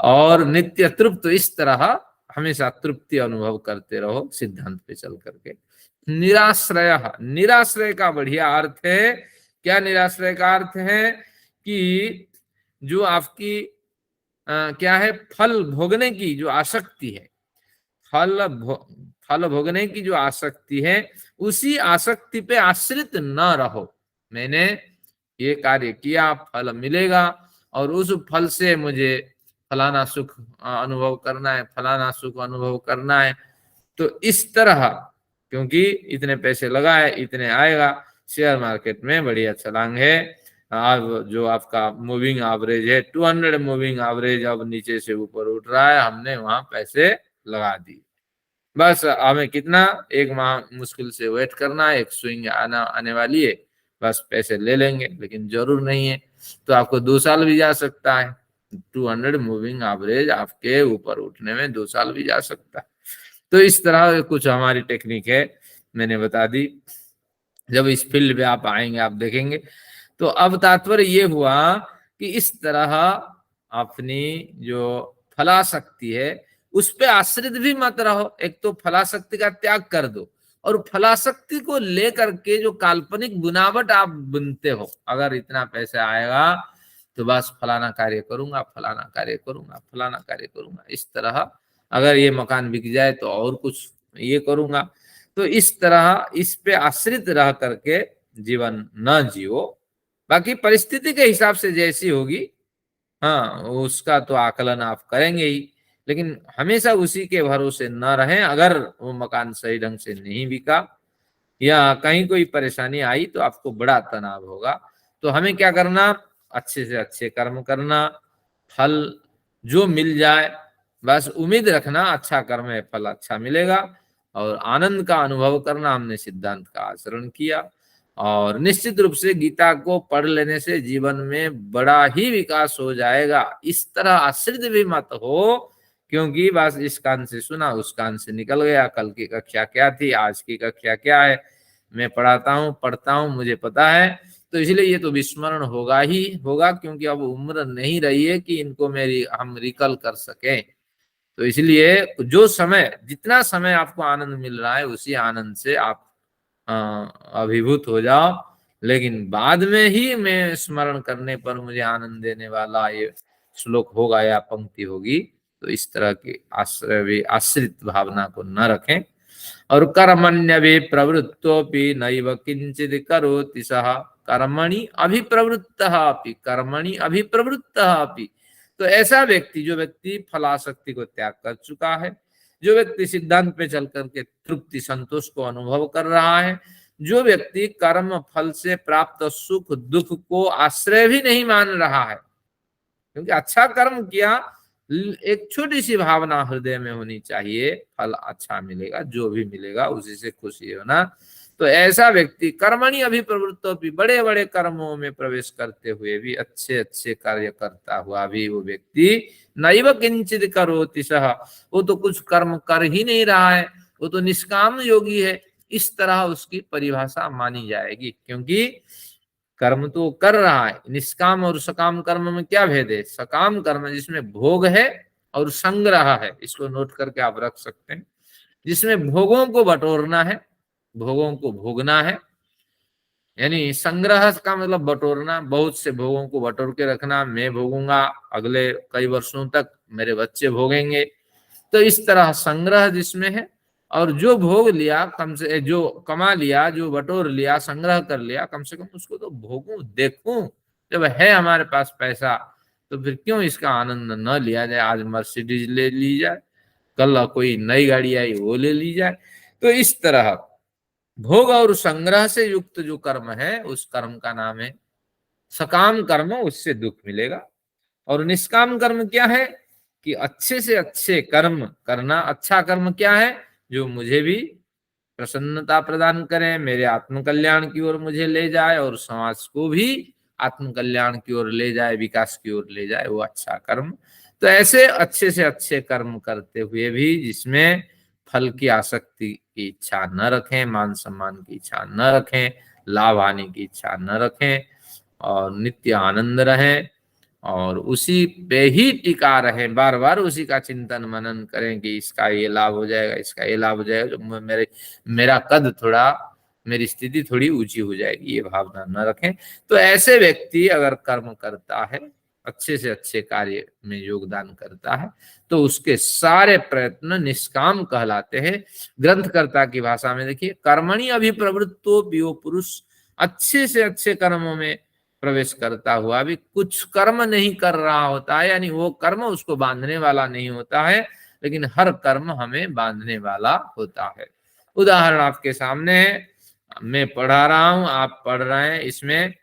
और नित्य तृप्त, इस तरह हमेशा तृप्ति अनुभव करते रहो सिद्धांत पे चल करके। निराश्रय, निराश्रय का बढ़िया अर्थ है। क्या निराश्रय का अर्थ है? कि जो आपकी क्या है, फल भोगने की जो आसक्ति है, फल भोगने की जो आसक्ति है, उसी आसक्ति पे आश्रित न रहो। मैंने ये कार्य किया, फल मिलेगा और उस फल से मुझे फलाना सुख अनुभव करना है, फलाना सुख अनुभव करना है। तो इस तरह, क्योंकि इतने पैसे लगाए इतने आएगा, शेयर मार्केट में बढ़िया छलांग है। अब जो आपका मूविंग एवरेज है 200 मूविंग एवरेज, अब नीचे से ऊपर उठ रहा है, हमने वहां पैसे लगा दी। बस हमें कितना, 1 माह मुश्किल से वेट करना है, एक स्विंग आने वाली है, बस पैसे ले लेंगे। लेकिन जरूर नहीं है, तो आपको 2 साल भी जा सकता है। 200 मूविंग एवरेज आपके ऊपर उठने में 2 साल भी जा सकता है। तो इस तरह कुछ हमारी टेक्निक है, मैंने बता दी। जब इस फील्ड पे आप आएंगे आप देखेंगे। तो अब तात्पर्य ये हुआ कि इस तरह अपनी जो फलाशक्ति है उस पे आश्रित भी मत रहो। एक तो फलाशक्ति का त्याग कर दो, और फलाशक्ति को लेकर के जो काल्पनिक बुनावट आप बुनते हो, अगर इतना पैसा आएगा तो बस फलाना कार्य करूंगा, फलाना कार्य करूंगा, फलाना कार्य करूंगा, इस तरह अगर ये मकान बिक जाए तो और कुछ ये करूंगा। तो इस तरह इस पे आश्रित रह करके जीवन न जियो। बाकी परिस्थिति के हिसाब से जैसी होगी, हाँ, उसका तो आकलन आप करेंगे ही, लेकिन हमेशा उसी के भरोसे न रहें। अगर वो मकान सही ढंग से नहीं बिका या कहीं कोई परेशानी आई तो आपको बड़ा तनाव होगा। तो हमें क्या करना, अच्छे से अच्छे कर्म करना, फल जो मिल जाए बस उम्मीद रखना, अच्छा कर्म है फल अच्छा मिलेगा, और आनंद का अनुभव करना। हमने सिद्धांत का आचरण किया, और निश्चित रूप से गीता को पढ़ लेने से जीवन में बड़ा ही विकास हो जाएगा। इस तरह आश्रित भी मत हो, क्योंकि बस इस कान से सुना उस कान से निकल गया, कल की कक्षा क्या थी, आज की कक्षा क्या है, मैं पढ़ाता हूँ पढ़ता हूँ मुझे पता है, तो इसलिए ये तो विस्मरण होगा ही होगा, क्योंकि अब उम्र नहीं रही है कि इनको मेरी हम रिकल कर सके। तो इसलिए जो समय, जितना समय आपको आनंद मिल रहा है उसी आनंद से आप अभिभूत हो जाओ। लेकिन बाद में ही मैं स्मरण करने पर मुझे आनंद देने वाला ये श्लोक होगा या पंक्ति होगी, तो इस तरह की आश्रित भावना को न रखें। और कर्मण्यभि प्रवृत्तोपि नैव किंचित करोति सः कर्मणि अभिप्रवृत्तः अपि, कर्मणि अभिप्रवृत्तः अपि। तो ऐसा व्यक्ति, जो व्यक्ति फलाशक्ति को त्याग कर चुका है, जो व्यक्ति सिद्धांत पे चल करके तृप्ति संतोष को अनुभव कर रहा है, जो व्यक्ति कर्म फल से प्राप्त सुख दुख को आश्रय भी नहीं मान रहा है, क्योंकि अच्छा कर्म किया, एक छोटी सी भावना हृदय में होनी चाहिए, फल अच्छा मिलेगा, जो भी मिलेगा उसी से खुशी होना। तो ऐसा व्यक्ति कर्मणि अभिप्रवृत्तो भी, बड़े बड़े कर्मों में प्रवेश करते हुए भी, अच्छे अच्छे कार्य करता हुआ भी वो व्यक्ति नैव किंचित करोति सः, वो तो कुछ कर्म कर ही नहीं रहा है, वो तो निष्काम योगी है, इस तरह उसकी परिभाषा मानी जाएगी। क्योंकि कर्म तो कर रहा है, निष्काम और सकाम कर्म में क्या भेद है? सकाम कर्म जिसमें भोग है और संग्रह है, इसको नोट करके आप रख सकते हैं। जिसमें भोगों को बटोरना है, भोगों को भोगना है, यानी संग्रह का मतलब बटोरना, बहुत से भोगों को बटोर के रखना, मैं भोगूंगा, अगले कई वर्षों तक मेरे बच्चे भोगेंगे। तो इस तरह संग्रह जिसमें है, और जो भोग लिया कम से, जो कमा लिया, जो बटोर लिया, संग्रह कर लिया, कम से कम उसको तो भोगूं, देखूं। जब है हमारे पास पैसा तो फिर क्यों इसका आनंद न लिया जाए। आज मर्सिडीज ले ली जाए, कल कोई नई गाड़ी आई वो ले ली जाए। तो इस तरह भोग और संग्रह से युक्त जो कर्म है उस कर्म का नाम है सकाम कर्म, उससे दुख मिलेगा। और निष्काम कर्म क्या है कि अच्छे से अच्छे कर्म करना। अच्छा कर्म क्या है, जो मुझे भी प्रसन्नता प्रदान करे, मेरे आत्म कल्याण की ओर मुझे ले जाए और समाज को भी आत्म कल्याण की ओर ले जाए, विकास की ओर ले जाए, वो अच्छा कर्म। तो ऐसे अच्छे से अच्छे कर्म करते हुए भी जिसमें फल की आसक्ति की इच्छा न रखें, मान सम्मान की इच्छा न रखें, लाभ आने की इच्छा न रखें, और नित्य आनंद रहें और उसी पे ही टिका रहे, बार बार उसी का चिंतन मनन करें कि इसका ये लाभ हो जाएगा, इसका ये लाभ हो जाएगा, जो मेरा कद थोड़ा, मेरी स्थिति थोड़ी ऊंची हो जाएगी, ये भावना न रखें। तो ऐसे व्यक्ति अगर कर्म करता है, अच्छे से अच्छे कार्य में योगदान करता है, तो उसके सारे प्रयत्न निष्काम कहलाते हैं। ग्रंथकर्ता की भाषा में देखिए, कर्मणि अभिप्रवृत्तो पियो पुरुष, अच्छे से अच्छे कर्मों में प्रवेश करता हुआ भी कुछ कर्म नहीं कर रहा होता है, यानी वो कर्म उसको बांधने वाला नहीं होता है, लेकिन हर कर्म हमें बांधने वाला होता है। उदाहरण आपके सामने है, मैं पढ़ा रहा हूं, आप पढ़ रहे हैं, इसमें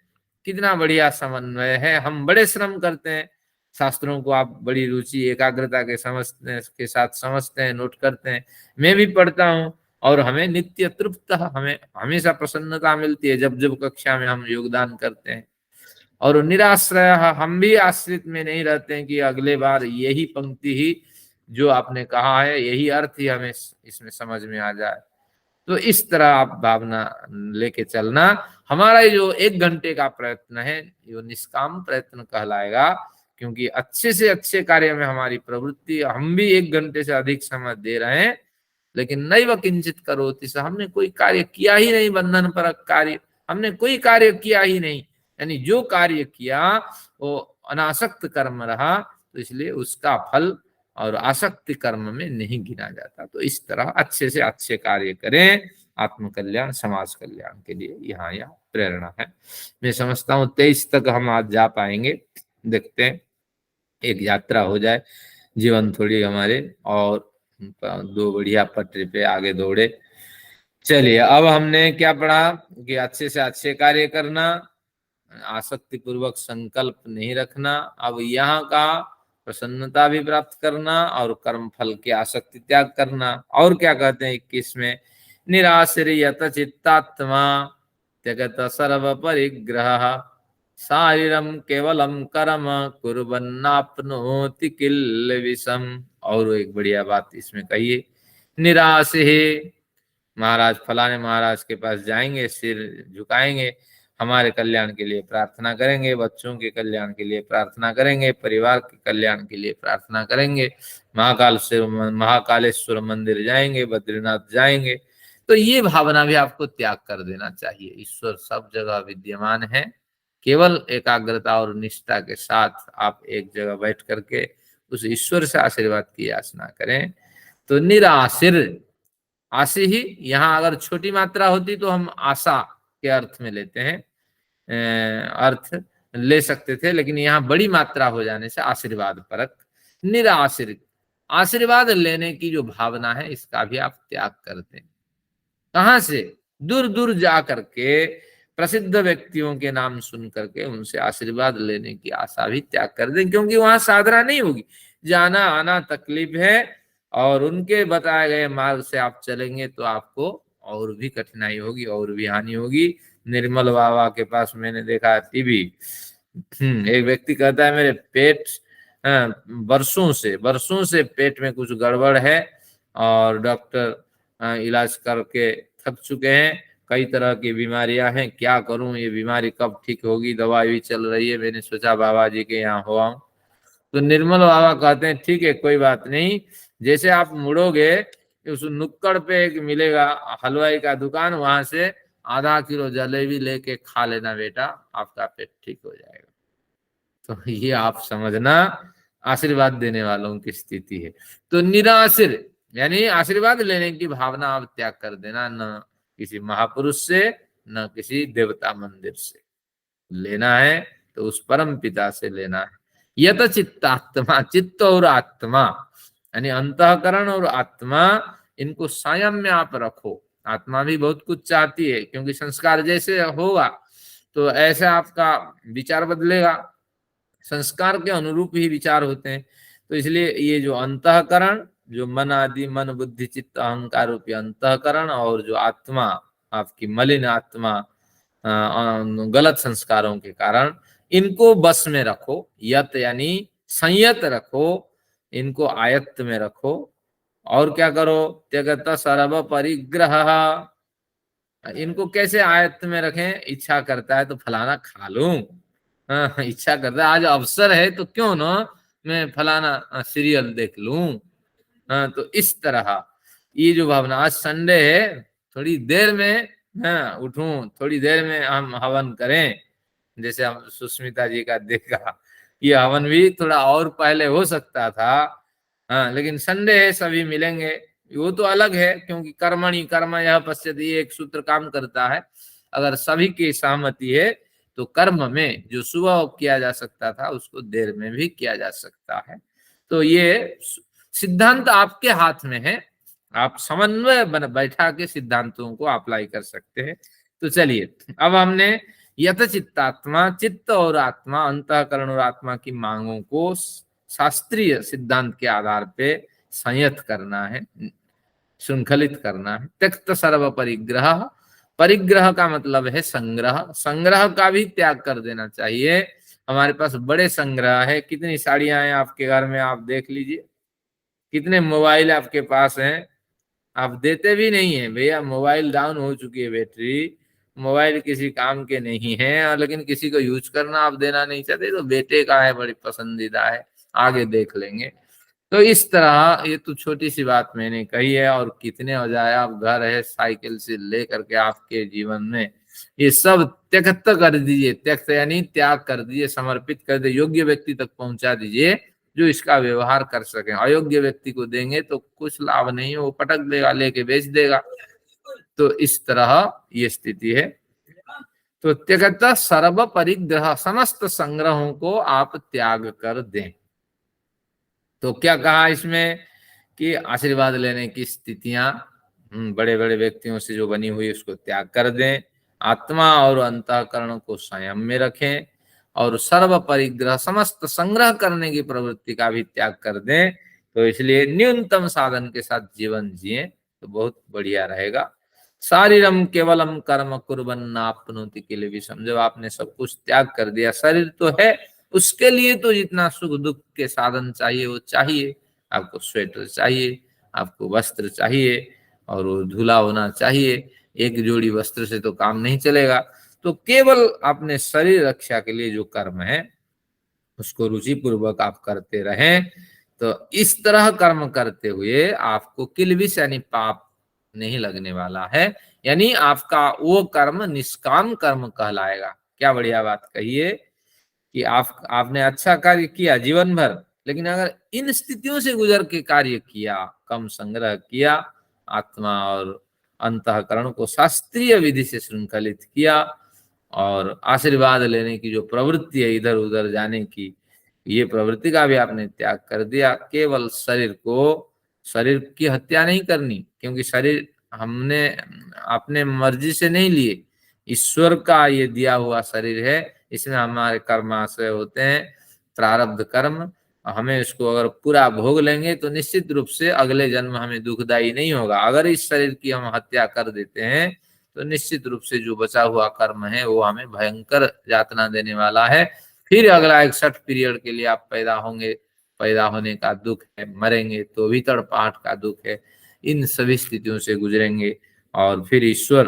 कितना बढ़िया समन्वय है। हम बड़े श्रम करते हैं, शास्त्रों को आप बड़ी रुचि एकाग्रता के समझते के साथ समझते हैं, नोट करते हैं। मैं भी पढ़ता हूँ और हमें नित्य तृप्त, हमें हमेशा प्रसन्नता मिलती है जब जब कक्षा में हम योगदान करते हैं। और निराश्रय, हम भी आश्रित में नहीं रहते हैं कि अगले बार यही पंक्ति ही जो आपने कहा है, यही अर्थ ही हमें इसमें समझ में आ जाए। तो इस तरह आप भावना लेके चलना। हमारा ये जो 1 घंटे का प्रयत्न है, ये निष्काम प्रयत्न कहलाएगा, क्योंकि अच्छे से अच्छे कार्य में हमारी प्रवृत्ति, हम भी 1 घंटे से अधिक समय दे रहे हैं, लेकिन नैव किंचित करोति, से हमने कोई कार्य किया ही नहीं, बंधन परक कार्य हमने कोई कार्य किया ही नहीं, यानी जो कार्य किया वो अनासक्त कर्म रहा, तो इसलिए उसका फल और आसक्ति कर्म में नहीं गिना जाता। तो इस तरह अच्छे से अच्छे कार्य करें, आत्म कल्याण समाज कल्याण के लिए यहाँ यह प्रेरणा है। मैं समझता हूँ 23 तक हम आज जा पाएंगे, देखते हैं, एक यात्रा हो जाए, जीवन थोड़ी हमारे और 2 बढ़िया पटरी पे आगे दौड़े। चलिए, अब हमने क्या पढ़ा कि अच्छे से अच्छे कार्य करना, आसक्ति पूर्वक संकल्प नहीं रखना। अब यहाँ का प्रसन्नता भी प्राप्त करना और कर्म फल की आसक्ति त्याग करना। और क्या कहते हैं 21 में, निराश्रियत चित्तात्मा त्यगत सर्व परिग्रह शारीरम केवलम कर्म कुर्वन्नाप्नोति किल विषम। और एक बढ़िया बात इसमें कहिए, निराश है, महाराज फलाने महाराज के पास जाएंगे, सिर झुकाएंगे, हमारे कल्याण के लिए प्रार्थना करेंगे, बच्चों के कल्याण के लिए प्रार्थना करेंगे, परिवार के कल्याण के लिए प्रार्थना करेंगे, महाकालेश्वर मंदिर जाएंगे, बद्रीनाथ जाएंगे। तो ये भावना भी आपको त्याग कर देना चाहिए। ईश्वर सब जगह विद्यमान है, केवल एकाग्रता और निष्ठा के साथ आप एक जगह बैठ करके उस ईश्वर से आशीर्वाद की याचना करें। तो निराशिर, आशी ही यहाँ अगर छोटी मात्रा होती तो हम आशा के अर्थ में लेते हैं, अर्थ ले सकते थे, लेकिन यहाँ बड़ी मात्रा हो जाने से आशीर्वाद परक, निराशीर, आशीर्वाद लेने की जो भावना है इसका भी आप त्याग कर दें। कहां से, दूर दूर जा करके प्रसिद्ध व्यक्तियों के नाम सुन करके उनसे आशीर्वाद लेने की आशा भी त्याग कर दें, क्योंकि वहां साधना नहीं होगी, जाना आना तकलीफ है, और उनके बताए गए मार्ग से आप चलेंगे तो आपको और भी कठिनाई होगी और भी हानि होगी। निर्मल बाबा के पास मैंने देखा टीबी, एक व्यक्ति कहता है मेरे पेट बरसों से पेट में कुछ गड़बड़ है और डॉक्टर इलाज करके थक चुके हैं, कई तरह की बीमारियां हैं, क्या करूं, ये बीमारी कब ठीक होगी, दवाई भी चल रही है, मैंने सोचा बाबा जी के यहाँ हो आऊं। तो निर्मल बाबा कहते हैं ठीक है, कोई बात नहीं, जैसे आप मुड़ोगे उस नुक्कड़ पे एक मिलेगा हलवाई का दुकान, वहां से आधा किलो जलेबी लेके खा लेना बेटा, आपका पेट ठीक हो जाएगा। तो ये आप समझना आशीर्वाद देने वालों की स्थिति है। तो निराशीर यानी आशीर्वाद लेने की भावना आप त्याग कर देना, न किसी महापुरुष से न किसी देवता मंदिर से लेना है, तो उस परम पिता से लेना है। यत चित्तात्मा, चित्त और आत्मा यानी अंतःकरण और आत्मा, इनको संयम में आप रखो। आत्मा भी बहुत कुछ चाहती है, क्योंकि संस्कार जैसे होगा तो ऐसे आपका विचार बदलेगा, संस्कार के अनुरूप ही विचार होते हैं। तो इसलिए ये जो अंतःकरण, जो मन आदि, मन बुद्धि चित्त अहंकार रूपी अंतःकरण, और जो आत्मा आपकी मलिन आत्मा गलत संस्कारों के कारण, इनको बस में रखो। यत यानी संयत रखो, इनको आयत्त में रखो। और क्या करो, त्यगत सर्व परिग्रह, इनको कैसे आयत्त में रखें, इच्छा करता है तो फलाना खा लूं, हाँ, इच्छा करता है आज अवसर है तो क्यों ना मैं फलाना सीरियल देख लूं, हाँ, तो इस तरह ये जो भावना, आज संडे है थोड़ी देर में हाँ उठूं, थोड़ी देर में हम हवन करें, जैसे हम सुष्मिता जी का देखा, ये हवन भी थोड़ा और पहले हो सकता था, हाँ, लेकिन संडे है सभी मिलेंगे, वो तो अलग है, क्योंकि कर्मणि कर्म यह पश्यति, ये एक सूत्र काम करता है। अगर सभी की सहमति है तो कर्म में जो सुबह किया जा सकता था उसको देर में भी किया जा सकता है। तो ये सिद्धांत आपके हाथ में है, आप समन्वय बैठा के सिद्धांतों को अप्लाई कर सकते हैं। तो चलिए, अब हमने यथ चित्तात्मा, चित्त और आत्मा, अंतःकरण और आत्मा की मांगों को शास्त्रीय सिद्धांत के आधार पे संयत करना है, श्रृंखलित करना है। त्यक्त सर्व परिग्रह, परिग्रह का मतलब है संग्रह, संग्रह का भी त्याग कर देना चाहिए। हमारे पास बड़े संग्रह है, कितनी साड़ियां हैं आपके घर में, आप देख लीजिए, कितने मोबाइल आपके पास हैं, आप देते भी नहीं है भैया, मोबाइल डाउन हो चुकी है बैटरी, मोबाइल किसी काम के नहीं है, और लेकिन किसी को यूज करना आप देना नहीं चाहते, तो बेटे का है, बड़ी पसंदीदा है, आगे देख लेंगे। तो इस तरह ये तो छोटी सी बात मैंने कही है, और कितने हो जाए, आप घर है साइकिल से लेकर के आपके जीवन में ये सब त्यक्त कर दीजिए, त्यक्त यानी त्याग कर दीजिए, समर्पित कर दीजिए, योग्य व्यक्ति तक पहुंचा दीजिए जो इसका व्यवहार कर सके। अयोग्य व्यक्ति को देंगे तो कुछ लाभ नहीं, वो पटक देगा, लेके बेच देगा। तो इस तरह ये स्थिति है। तो त्यक्त सर्व परिग्रह, समस्त संग्रहों को आप त्याग कर दें। तो क्या कहा इसमें कि आशीर्वाद लेने की स्थितियां बड़े बड़े व्यक्तियों से जो बनी हुई उसको त्याग कर दें, आत्मा और अंतःकरण को संयम में रखें, और सर्व परिग्रह, समस्त संग्रह करने की प्रवृत्ति का भी त्याग कर दें। तो इसलिए न्यूनतम साधन के साथ जीवन जिए तो बहुत बढ़िया रहेगा। शारीरम केवलम कर्म कुर्बन आपनोति के लिए भी समझो, आपने सब कुछ त्याग कर दिया, शरीर तो है, उसके लिए तो जितना सुख दुख के साधन चाहिए वो चाहिए, आपको स्वेटर चाहिए, आपको वस्त्र चाहिए, और वो धुला होना चाहिए, एक जोड़ी वस्त्र से तो काम नहीं चलेगा। तो केवल अपने शरीर रक्षा के लिए जो कर्म है उसको रुचि पूर्वक आप करते रहें। तो इस तरह कर्म करते हुए आपको किलबिश यानी पाप नहीं लगने वाला है, यानी आपका वो कर्म निष्काम कर्म कहलाएगा। क्या बढ़िया बात कहिए कि आपने अच्छा कार्य किया जीवन भर, लेकिन अगर इन स्थितियों से गुजर के कार्य किया, कम संग्रह किया, आत्मा और अंतःकरण को शास्त्रीय विधि से श्रृंखलित किया, और आशीर्वाद लेने की जो प्रवृत्ति है इधर उधर जाने की, ये प्रवृत्ति का भी आपने त्याग कर दिया, केवल शरीर की हत्या नहीं करनी, क्योंकि शरीर हमने अपने मर्जी से नहीं लिए, ईश्वर का ये दिया हुआ शरीर है, इसमें हमारे कर्माशय होते हैं, प्रारब्ध कर्म, हमें इसको अगर पूरा भोग लेंगे तो निश्चित रूप से अगले जन्म हमें दुखदाई नहीं होगा। अगर इस शरीर की हम हत्या कर देते हैं तो निश्चित रूप से जो बचा हुआ कर्म है वो हमें भयंकर यातना देने वाला है। फिर अगला 61 पीरियड के लिए आप पैदा होंगे, पैदा होने का दुख है, मरेंगे तो भी तड़पाहट का दुख है, इन सभी स्थितियों से गुजरेंगे, और फिर ईश्वर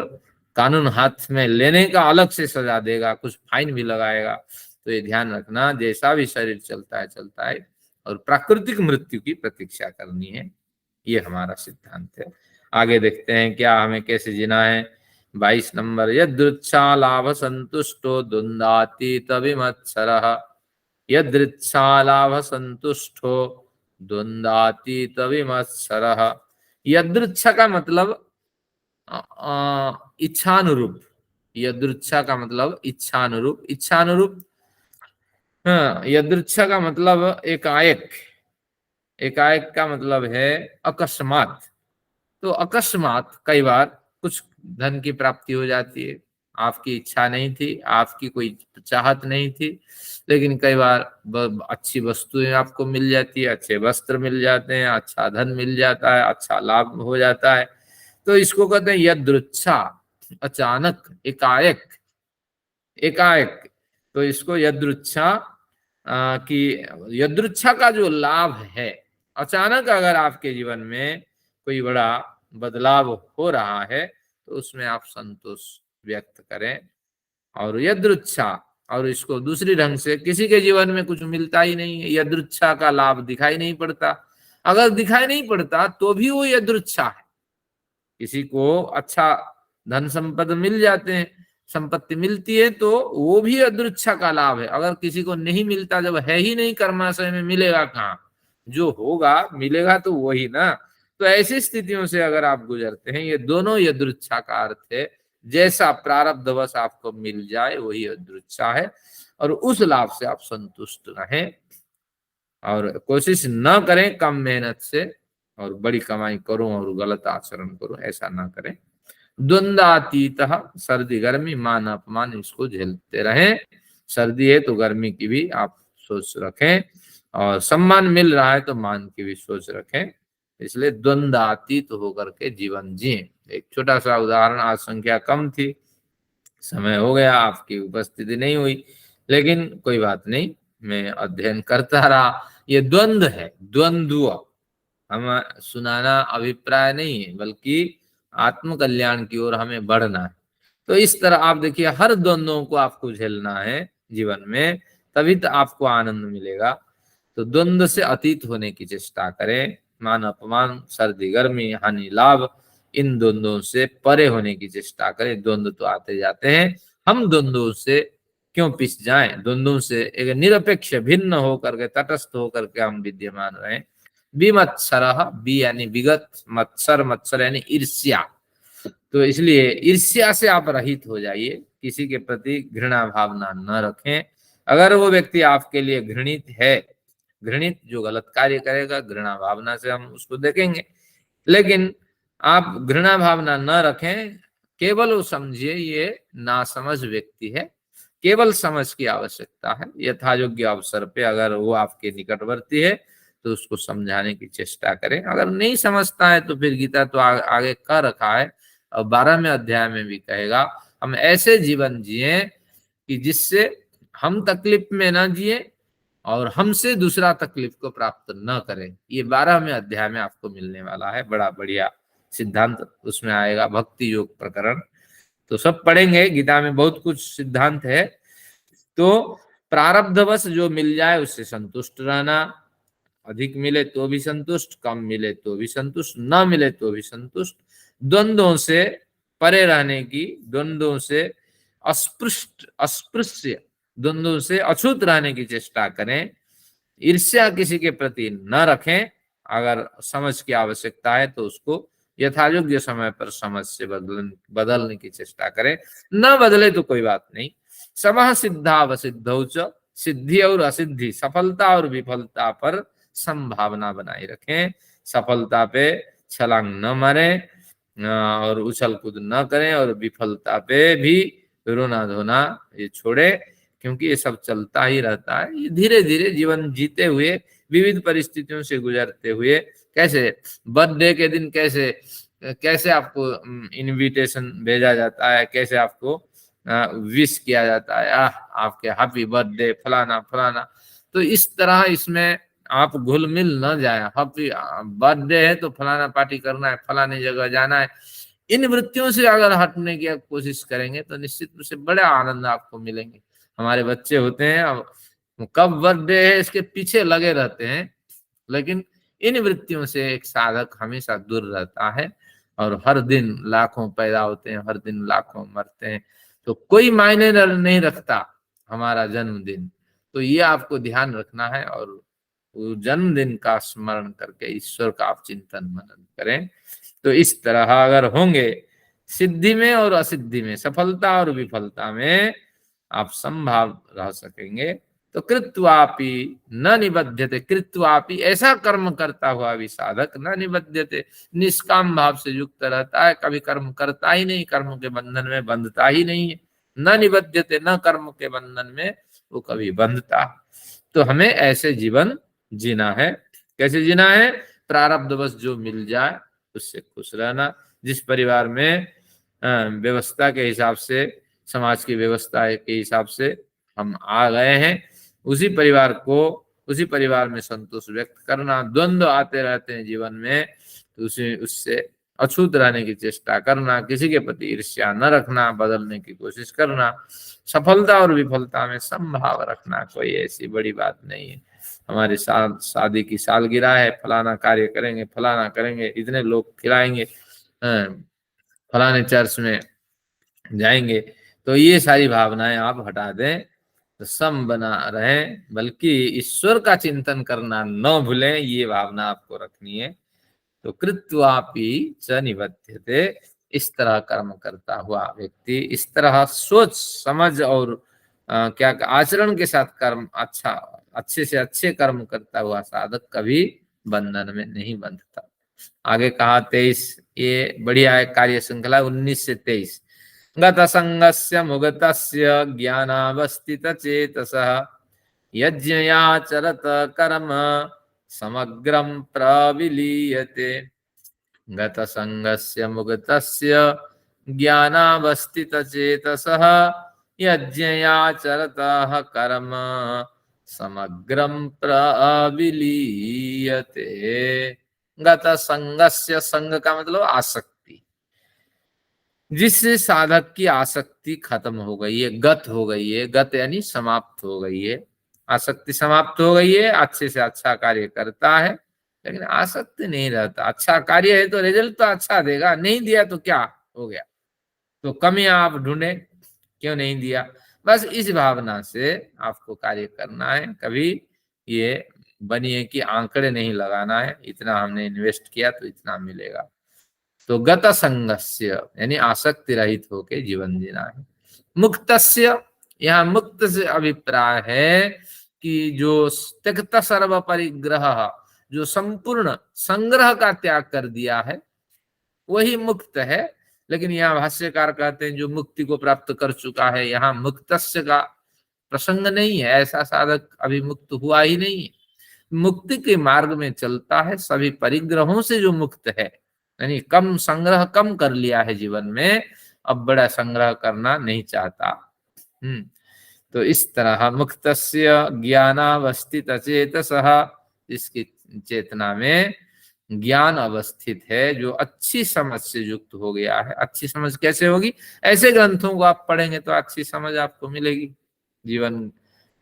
कानून हाथ में लेने का अलग से सजा देगा, कुछ फाइन भी लगाएगा। तो ये ध्यान रखना, जैसा भी शरीर चलता है, और प्राकृतिक मृत्यु की प्रतीक्षा करनी है। ये हमारा सिद्धांत है। आगे देखते हैं क्या हमें कैसे जीना है। 22 नंबर, यदृच्छा लाभ संतुष्टो द्वंद्वातीत विमत्सरः। यदृच्छा लाभ संतुष्टो द्वंद्वातीत विमत्सरः। यदृच्छा का मतलब इच्छानुरूप। यदृच्छा का मतलब इच्छानुरूप। इच्छानुरूप, हाँ, यदृच्छा का मतलब एकाएक। एकाएक का मतलब है अकस्मात। तो अकस्मात कई बार कुछ धन की प्राप्ति हो जाती है, आपकी इच्छा नहीं थी, आपकी कोई चाहत नहीं थी, लेकिन कई बार अच्छी वस्तुएं आपको मिल जाती है, अच्छे वस्त्र मिल जाते हैं, अच्छा धन मिल जाता है, अच्छा लाभ हो जाता है। तो इसको कहते हैं यदृच्छा, अचानक, एकाएक। एकाएक, तो इसको यदृच्छा की, यदृच्छा का जो लाभ है, अचानक अगर आपके जीवन में कोई बड़ा बदलाव हो रहा है तो उसमें आप संतोष व्यक्त करें। और यदृच्छा, और इसको दूसरी ढंग से, किसी के जीवन में कुछ मिलता ही नहीं है, यदृच्छा का लाभ दिखाई नहीं पड़ता। अगर दिखाई नहीं पड़ता तो भी वो यदृच्छा है। किसी को अच्छा धन संपत्ति मिल जाते हैं, संपत्ति मिलती है तो वो भी यदृच्छा का लाभ है। अगर किसी को नहीं मिलता, जब है ही नहीं कर्माशय में, मिलेगा कहाँ? जो होगा मिलेगा तो वही ना। तो ऐसी स्थितियों से अगर आप गुजरते हैं, ये दोनों यदृच्छा का अर्थ है। जैसा प्रारब्धवश आपको मिल जाए वही यदृच्छा है, और उस लाभ से आप संतुष्ट रहें और कोशिश न करें कम मेहनत से और बड़ी कमाई करूं और गलत आचरण करूं, ऐसा ना करें। द्वंद्वातीत, सर्दी गर्मी मान अपमान इसको झेलते रहें। सर्दी है तो गर्मी की भी आप सोच रखें, और सम्मान मिल रहा है तो मान की भी सोच रखें। इसलिए द्वंद्वातीत होकर के जीवन जिए। एक छोटा सा उदाहरण, आज संख्या कम थी, समय हो गया, आपकी उपस्थिति नहीं हुई, लेकिन कोई बात नहीं, मैं अध्ययन करता रहा। ये द्वंद्व है, द्वंद्व। हम सुनाना अभिप्राय नहीं है, बल्कि आत्म कल्याण की ओर हमें बढ़ना है। तो इस तरह आप देखिए, हर द्वंद्वों को आपको झेलना है जीवन में, तभी तो आपको आनंद मिलेगा। तो द्वंद्व से अतीत होने की चेष्टा करें। मान अपमान, सर्दी गर्मी, हानि लाभ, इन द्वंद्वों से परे होने की चेष्टा करें। द्वंद्व तो आते जाते हैं, हम द्वंद्वों से क्यों पिस जाएं? द्वंद्वों से एक निरपेक्ष, भिन्न होकर के, तटस्थ होकर के हम विद्यमान रहें। विमत्सरः, बी यानी विगत, मत्सर, मत्सर यानी ईर्ष्या। तो इसलिए ईर्ष्या से आप रहित हो जाइए, किसी के प्रति घृणा भावना न रखें। अगर वो व्यक्ति आपके लिए घृणित है, घृणित जो गलत कार्य करेगा, घृणा भावना से हम उसको देखेंगे, लेकिन आप घृणा भावना न रखें। केवल वो समझिए ये नासमझ व्यक्ति है, केवल समझ की आवश्यकता है। यथायोग्य अवसर पे अगर वो आपके निकटवर्ती है तो उसको समझाने की चेष्टा करें। अगर नहीं समझता है तो फिर गीता तो आगे कह रखा है, और 12वें अध्याय में भी कहेगा, हम ऐसे जीवन जिए कि जिससे हम तकलीफ में न जिए और हमसे दूसरा तकलीफ को प्राप्त न करे। ये 12वें अध्याय में आपको मिलने वाला है, बड़ा बढ़िया सिद्धांत उसमें आएगा, भक्ति योग प्रकरण। तो सब पढ़ेंगे, गीता में बहुत कुछ सिद्धांत है। तो प्रारब्धवश जो मिल जाए उससे संतुष्ट रहना, अधिक मिले तो भी संतुष्ट, कम मिले तो भी संतुष्ट, न मिले तो भी संतुष्ट। द्वंद्वों से परे रहने की, द्वंद्वों से अस्पृश्य, द्वंद्वों से अछूत रहने की चेष्टा करें। ईर्ष्या किसी के प्रति न रखें। अगर समझ की आवश्यकता है तो उसको यथायोग्य समय पर समझ से बदलने की चेष्टा करें। न बदले तो कोई बात नहीं। समः सिद्धावसिद्धौ च, सिद्धि और असिद्धि, सफलता और विफलता पर संभावना बनाए रखें। सफलता पे छलांग न मारे और उछल कूद न करें, और विफलता पे भी रोना धोना ये छोड़े, क्योंकि ये सब चलता ही रहता है। ये धीरे धीरे जीवन जीते हुए, विविध परिस्थितियों से गुजरते हुए, कैसे बर्थडे के दिन कैसे कैसे आपको इनविटेशन भेजा जाता है, कैसे आपको विश किया जाता है, आपके हैप्पी बर्थडे फलाना फलाना। तो इस तरह इसमें आप घुल मिल न जाए। हैप्पी बर्थडे है तो फलाना पार्टी करना है, फलानी जगह जाना है। इन वृत्तियों से अगर हटने की आप कोशिश करेंगे तो निश्चित रूप से बड़े आनंद आपको मिलेंगे। हमारे बच्चे होते हैं, अब कब बर्थडे है इसके पीछे लगे रहते हैं, लेकिन इन वृत्तियों से एक साधक हमेशा दूर रहता है। और हर दिन लाखों पैदा होते हैं, हर दिन लाखों मरते हैं, तो कोई मायने नहीं रखता हमारा जन्मदिन। तो ये आपको ध्यान रखना है, और वो जन्मदिन का स्मरण करके ईश्वर का आप चिंतन मनन करें। तो इस तरह अगर होंगे, सिद्धि में और असिद्धि में, सफलता और विफलता में आप संभाव रह सकेंगे। तो कृत्वापि न निबध्यते, कृत्वापि ऐसा कर्म करता हुआ भी साधक न निबध्यते, निष्काम भाव से युक्त रहता है, कभी कर्म करता ही नहीं, कर्म के बंधन में बंधता ही नहीं है। न निबध्यते, न कर्म के बंधन में वो कभी बंधता। तो हमें ऐसे जीवन जीना है। कैसे जीना है? प्रारब्धवश जो मिल जाए उससे खुश रहना। जिस परिवार में व्यवस्था के हिसाब से, समाज की व्यवस्था के हिसाब से हम आ गए हैं, उसी परिवार में संतोष व्यक्त करना। द्वंद्व आते रहते हैं जीवन में, तो उससे अछूत रहने की चेष्टा करना। किसी के प्रति ईर्ष्या न रखना, बदलने की कोशिश करना। सफलता और विफलता में समभाव रखना, कोई ऐसी बड़ी बात नहीं है। हमारे साथ शादी की सालगिरह है, फलाना कार्य करेंगे, फलाना करेंगे, इतने लोग खिलाएंगे, फलाने चर्च में जाएंगे, तो ये सारी भावनाएं आप हटा दें, तो सम बना रहें, बल्कि ईश्वर का चिंतन करना न भूलें, ये भावना आपको रखनी है। तो कृत्वापि च निबध्यते, इस तरह कर्म करता हुआ व्यक्ति, इस तरह सोच समझ और क्या आचरण के साथ कर्म अच्छे से अच्छे कर्म करता हुआ साधक कभी बंधन में नहीं बंधता। आगे कहा 23, ये बढ़िया है कार्य श्रृंखला 19 से 23। गत संगस्य मुगतस्य ज्ञानावस्थित चेतसः यज्ञयाचरत कर्म समग्रं प्रविलीयते। गत संगस्य मुगतस्य ज्ञानावस्थित चेतसः यज्ञयाचरतः कर्म समग्रं प्रविलीयते। गत संगस्य, संग का मतलब आसक्ति, जिससे साधक की आसक्ति खत्म हो गई है, गत हो गई है। गत यानी समाप्त हो गई है, आसक्ति समाप्त हो गई है। अच्छे से अच्छा कार्य करता है, लेकिन आसक्ति नहीं रहता। अच्छा कार्य है तो रिजल्ट तो अच्छा देगा, नहीं दिया तो क्या हो गया, तो कमियां आप ढूंढे, क्यों नहीं दिया। बस इस भावना से आपको कार्य करना है। कभी ये बनिए कि आंकड़े नहीं लगाना है, इतना हमने इन्वेस्ट किया तो इतना मिलेगा। तो गत संगस्य यानी आसक्ति रहित होके जीवन जीना है। मुक्तस्य, यहाँ मुक्त से अभिप्राय है कि जो त्यक्त सर्व परिग्रह, जो संपूर्ण संग्रह का त्याग कर दिया है, वही मुक्त है। लेकिन यहाँ भाष्यकार कहते हैं जो मुक्ति को प्राप्त कर चुका है, यहाँ मुक्तस्य का प्रसंग नहीं है। ऐसा साधक अभी मुक्त हुआ ही नहीं है, मुक्ति के मार्ग में चलता है। सभी परिग्रहों से जो मुक्त है, यानी कम संग्रह कम कर लिया है जीवन में, अब बड़ा संग्रह करना नहीं चाहता। तो इस तरह मुक्तस्य ज्ञानावस्थित चेतसः, जिसकी चेतना में ज्ञान अवस्थित है, जो अच्छी समझ से युक्त हो गया है। अच्छी समझ कैसे होगी? ऐसे ग्रंथों को आप पढ़ेंगे तो अच्छी समझ आपको मिलेगी। जीवन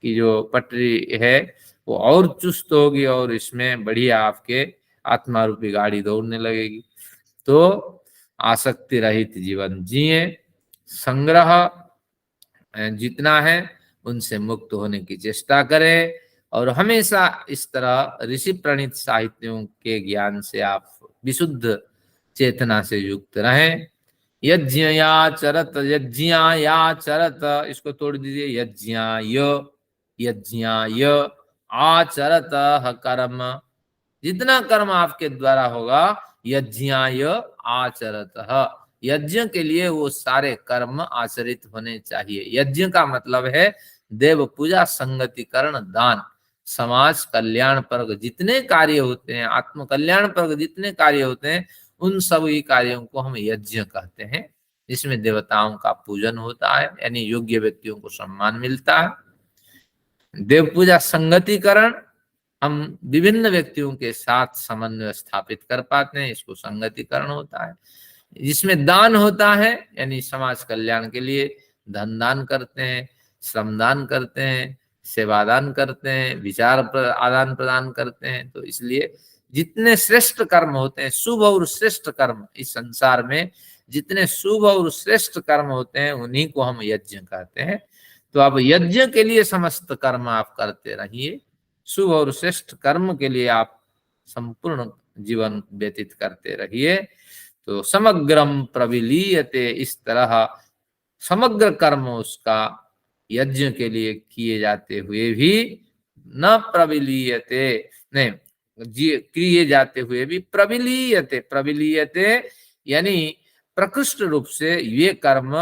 की जो पटरी है वो और चुस्त होगी, और इसमें बढ़िया आपके आत्मा रूपी गाड़ी दौड़ने लगेगी। तो आसक्ति रहित जीवन जिए, संग्रह जितना है उनसे मुक्त होने की चेष्टा करें, और हमेशा इस तरह ऋषि प्रणीत साहित्यों के ज्ञान से आप विशुद्ध चेतना से युक्त रहें। यज्ञयाचरत, यज्ञायाचरत, इसको तोड़ दीजिए, यज्ञाय आचरत कर्म, जितना कर्म आपके द्वारा होगा, यज्ञाय आचरत, यज्ञ के लिए वो सारे कर्म आचरित होने चाहिए। यज्ञ का मतलब है देव पूजा, संगतिकरण, दान, समाज कल्याण पर जितने कार्य होते हैं, आत्म कल्याण पर जितने कार्य होते हैं, उन सभी कार्यों को हम यज्ञ कहते हैं, जिसमें देवताओं का पूजन होता है, यानी योग्य व्यक्तियों को सम्मान मिलता है। देव पूजा, संगतिकरण, हम विभिन्न व्यक्तियों के साथ समन्वय स्थापित कर पाते हैं, इसको संगतिकरण होता है। जिसमें दान होता है, यानी समाज कल्याण के लिए धन दान करते हैं, श्रम दान करते हैं, सेवादान करते हैं, विचार आदान प्रदान करते हैं। तो इसलिए जितने श्रेष्ठ कर्म होते हैं, शुभ और श्रेष्ठ कर्म, इस संसार में जितने शुभ और श्रेष्ठ कर्म होते हैं उन्हीं को हम यज्ञ कहते हैं। तो अब यज्ञ के लिए समस्त कर्म आप करते रहिए, शुभ और श्रेष्ठ कर्म के लिए आप संपूर्ण जीवन व्यतीत करते रहिए। तो समग्रम प्रविलीयते, इस तरह समग्र कर्म उसका यज्ञ के लिए किए जाते हुए भी न प्रविलीयते, नहीं किए जाते हुए भी प्रविलीयते, प्रविलीयते यानी प्रकृष्ट रूप से ये कर्म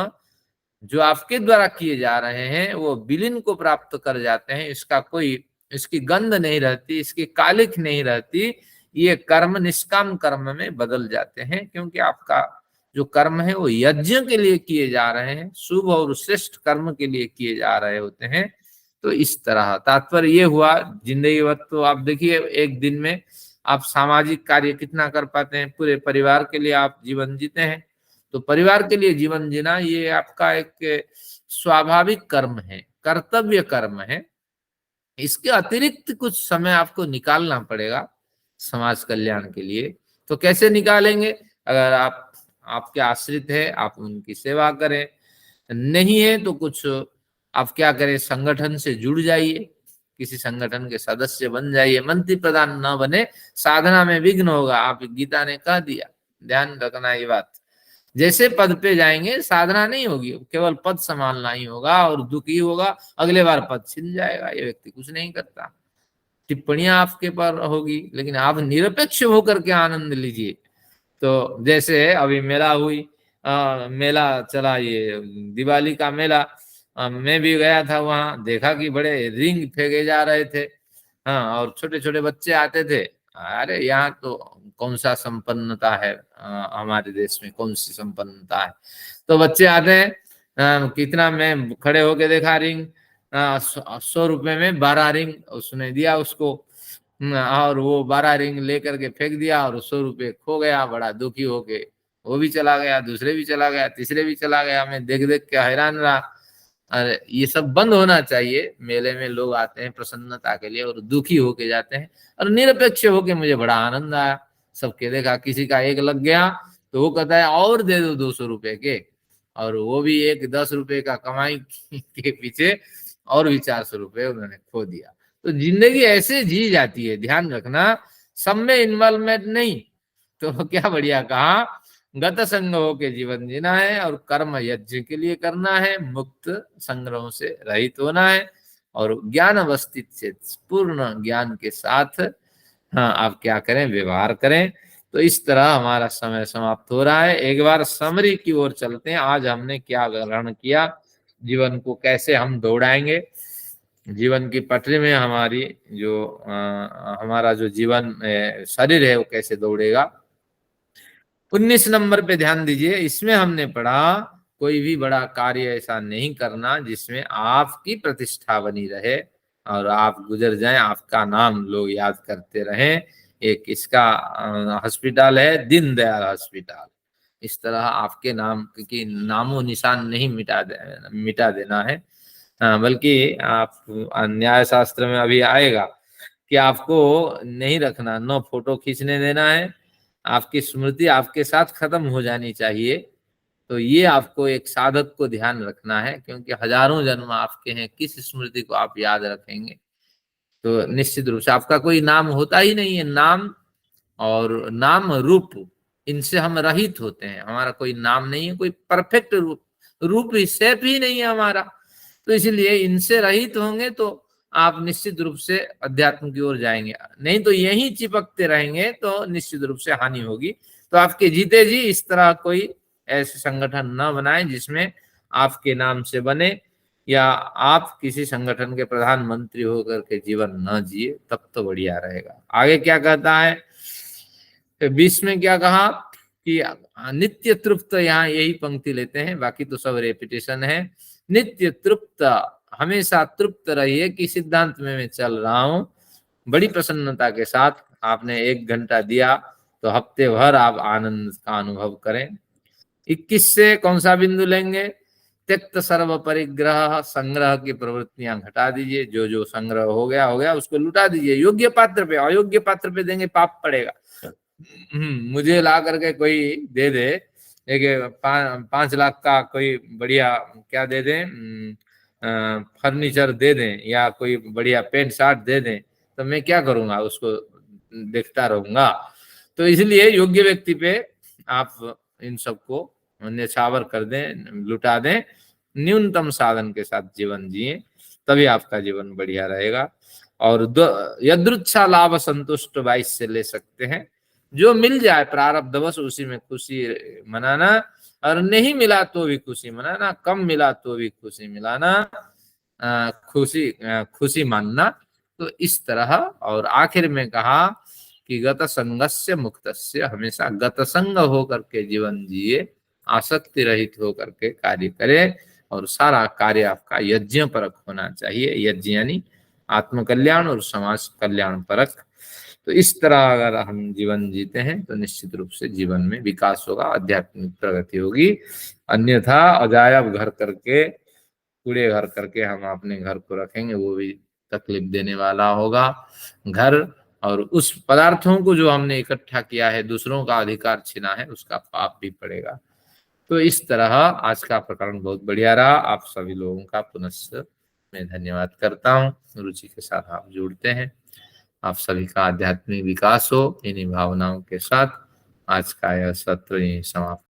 जो आपके द्वारा किए जा रहे हैं वो विलीन को प्राप्त कर जाते हैं। इसका कोई, इसकी गंध नहीं रहती, इसकी कालिख नहीं रहती, ये कर्म निष्काम कर्म में बदल जाते हैं, क्योंकि आपका जो कर्म है वो यज्ञ के लिए किए जा रहे हैं, शुभ और श्रेष्ठ कर्म के लिए किए जा रहे होते हैं। तो इस तरह तात्पर्य ये हुआ, जिंदगी भर तो आप देखिए एक दिन में आप सामाजिक कार्य कितना कर पाते हैं, पूरे परिवार के लिए आप जीवन जीते हैं। तो परिवार के लिए जीवन जीना ये आपका एक स्वाभाविक कर्म है, कर्तव्य कर्म है। इसके अतिरिक्त कुछ समय आपको निकालना पड़ेगा समाज कल्याण के लिए। तो कैसे निकालेंगे? अगर आप आपके आश्रित है आप उनकी सेवा करें, नहीं है तो कुछ आप क्या करें, संगठन से जुड़ जाइए, किसी संगठन के सदस्य बन जाइए, मंत्री प्रधान न बने, साधना में विघ्न होगा। आप गीता ने कह दिया, ध्यान रखना ये बात। जैसे पद पे जाएंगे साधना नहीं होगी, केवल पद संभालना ही होगा और दुखी होगा, अगले बार पद छिन जाएगा। ये व्यक्ति कुछ नहीं करता, टिप्पणियां आपके पर होगी, लेकिन आप निरपेक्ष होकर के आनंद लीजिए। तो जैसे अभी मेला हुई, मेला चला, ये दिवाली का मेला, मैं भी गया था, वहां देखा कि बड़े रिंग फेंके जा रहे थे। हाँ, और छोटे छोटे बच्चे आते थे। अरे यहाँ तो कौन सा संपन्नता है, हमारे देश में कौन सी संपन्नता है। तो बच्चे आते हैं, कितना, मैं खड़े होके देखा रिंग, 100 रुपए में 12 रिंग उसने दिया उसको, और वो 12 रिंग लेकर के फेंक दिया और 100 रुपए खो गया। बड़ा दुखी होके वो भी चला गया, दूसरे भी चला गया, तीसरे भी चला गया। मैं देख देख के हैरान रहा। अरे ये सब बंद होना चाहिए। मेले में लोग आते हैं प्रसन्नता के लिए और दुखी होके जाते हैं, और निरपेक्ष होके मुझे बड़ा आनंद आया। सबके देखा, किसी का एक लग गया तो वो कहता है और दे दो 200 रुपए के, और वो भी एक 10 रुपए का कमाई के पीछे और भी 400 रुपए उन्होंने खो दिया। तो जिंदगी ऐसे जी जाती है, ध्यान रखना, सब में इन्वॉल्वमेंट नहीं। तो क्या बढ़िया कहा, गत संग होके जीवन जीना है और कर्म यज्ञ के लिए करना है, मुक्त संग्रहों से रहित होना है और ज्ञान अवस्थित से पूर्ण ज्ञान के साथ, हाँ, आप क्या करें, व्यवहार करें। तो इस तरह हमारा समय समाप्त हो रहा है। एक बार समरी की ओर चलते हैं। आज हमने क्या ग्रहण किया, जीवन को कैसे हम दौड़ाएंगे, जीवन की पटरी में हमारी जो हमारा जो जीवन शरीर है वो कैसे दौड़ेगा। 19 नंबर पे ध्यान दीजिए। इसमें हमने पढ़ा कोई भी बड़ा कार्य ऐसा नहीं करना जिसमें आपकी प्रतिष्ठा बनी रहे और आप गुजर जाएं, आपका नाम लोग याद करते रहें। एक इसका हॉस्पिटल है, दीनदयाल हॉस्पिटल। इस तरह आपके नाम की नामो निशान नहीं मिटा देना है, बल्कि आप, न्याय शास्त्र में अभी आएगा कि आपको नहीं रखना, न फोटो खींचने देना है, आपकी स्मृति आपके साथ खत्म हो जानी चाहिए। तो ये आपको एक साधक को ध्यान रखना है, क्योंकि हजारों जन्म आपके हैं, किस स्मृति को आप याद रखेंगे। तो निश्चित रूप से आपका कोई नाम होता ही नहीं है। नाम और नाम रूप, इनसे हम रहित होते हैं। हमारा कोई नाम नहीं है, कोई परफेक्ट रूप ही, शेप ही नहीं है हमारा। तो इसलिए इनसे रहित होंगे तो आप निश्चित रूप से अध्यात्म की ओर जाएंगे, नहीं तो यहीं चिपकते रहेंगे तो निश्चित रूप से हानि होगी। तो आपके जीते जी इस तरह कोई ऐसे संगठन न बनाएं जिसमें आपके नाम से बने, या आप किसी संगठन के प्रधानमंत्री होकर के जीवन न जिए, तब तो बढ़िया रहेगा। आगे क्या कहता है, 20 में क्या कहा कि नित्य तृप्त, यहाँ यही पंक्ति लेते हैं, बाकी तो सब रेपिटेशन है। नित्य तृप्त, हमेशा तृप्त रहिए कि सिद्धांत में मैं चल रहा हूं। बड़ी प्रसन्नता के साथ आपने 1 घंटा दिया तो हफ्ते भर आप आनंद का अनुभव करें। 21 से कौन सा बिंदु लेंगे त्यक्त सर्व परिग्रह, संग्रह की प्रवृत्तियां घटा दीजिए, जो जो संग्रह हो गया उसको लुटा दीजिए। योग्य पात्र पे, अयोग्य पात्र पे देंगे पाप पड़ेगा। मुझे ला करके कोई दे दे एक 5 लाख का कोई बढ़िया क्या दे दे, फर्नीचर दे दें या कोई बढ़िया पैंट शर्ट दे दें, तो मैं क्या करूंगा, उसको देखता रहूंगा। तो इसलिए योग्य व्यक्ति पे आप इन सबको न्यौछावर कर दें, लुटा दें, न्यूनतम साधन के साथ जीवन जिए, तभी आपका जीवन बढ़िया रहेगा। और यदृच्छा लाभ संतुष्ट 22 से ले सकते हैं। जो मिल जाए प्रारब्धवश उसी में खुशी मनाना, और नहीं मिला तो भी खुशी मनाना, कम मिला तो भी खुशी मिलाना, खुशी मानना। तो इस तरह, और आखिर में कहा कि गत संगस्य मुक्तस्य, हमेशा गत संग होकर के जीवन जिए, आसक्ति रहित होकर के कार्य करें, और सारा कार्य आपका यज्ञ परक होना चाहिए। यज्ञ यानी आत्मकल्याण और समाज कल्याण परक। तो इस तरह अगर हम जीवन जीते हैं तो निश्चित रूप से जीवन में विकास होगा, आध्यात्मिक प्रगति होगी। अन्यथा अजायब घर करके, कूड़े घर करके हम अपने घर को रखेंगे, वो भी तकलीफ देने वाला होगा घर। और उस पदार्थों को जो हमने इकट्ठा किया है, दूसरों का अधिकार छीना है, उसका पाप भी पड़ेगा। तो इस तरह आज का प्रकरण बहुत बढ़िया रहा। आप सभी लोगों का पुनः मैं धन्यवाद करता हूँ, रुचि के साथ आप जुड़ते हैं। आप सभी का आध्यात्मिक विकास हो, इन्हीं भावनाओं के साथ आज का यह सत्र यहीं समाप्त।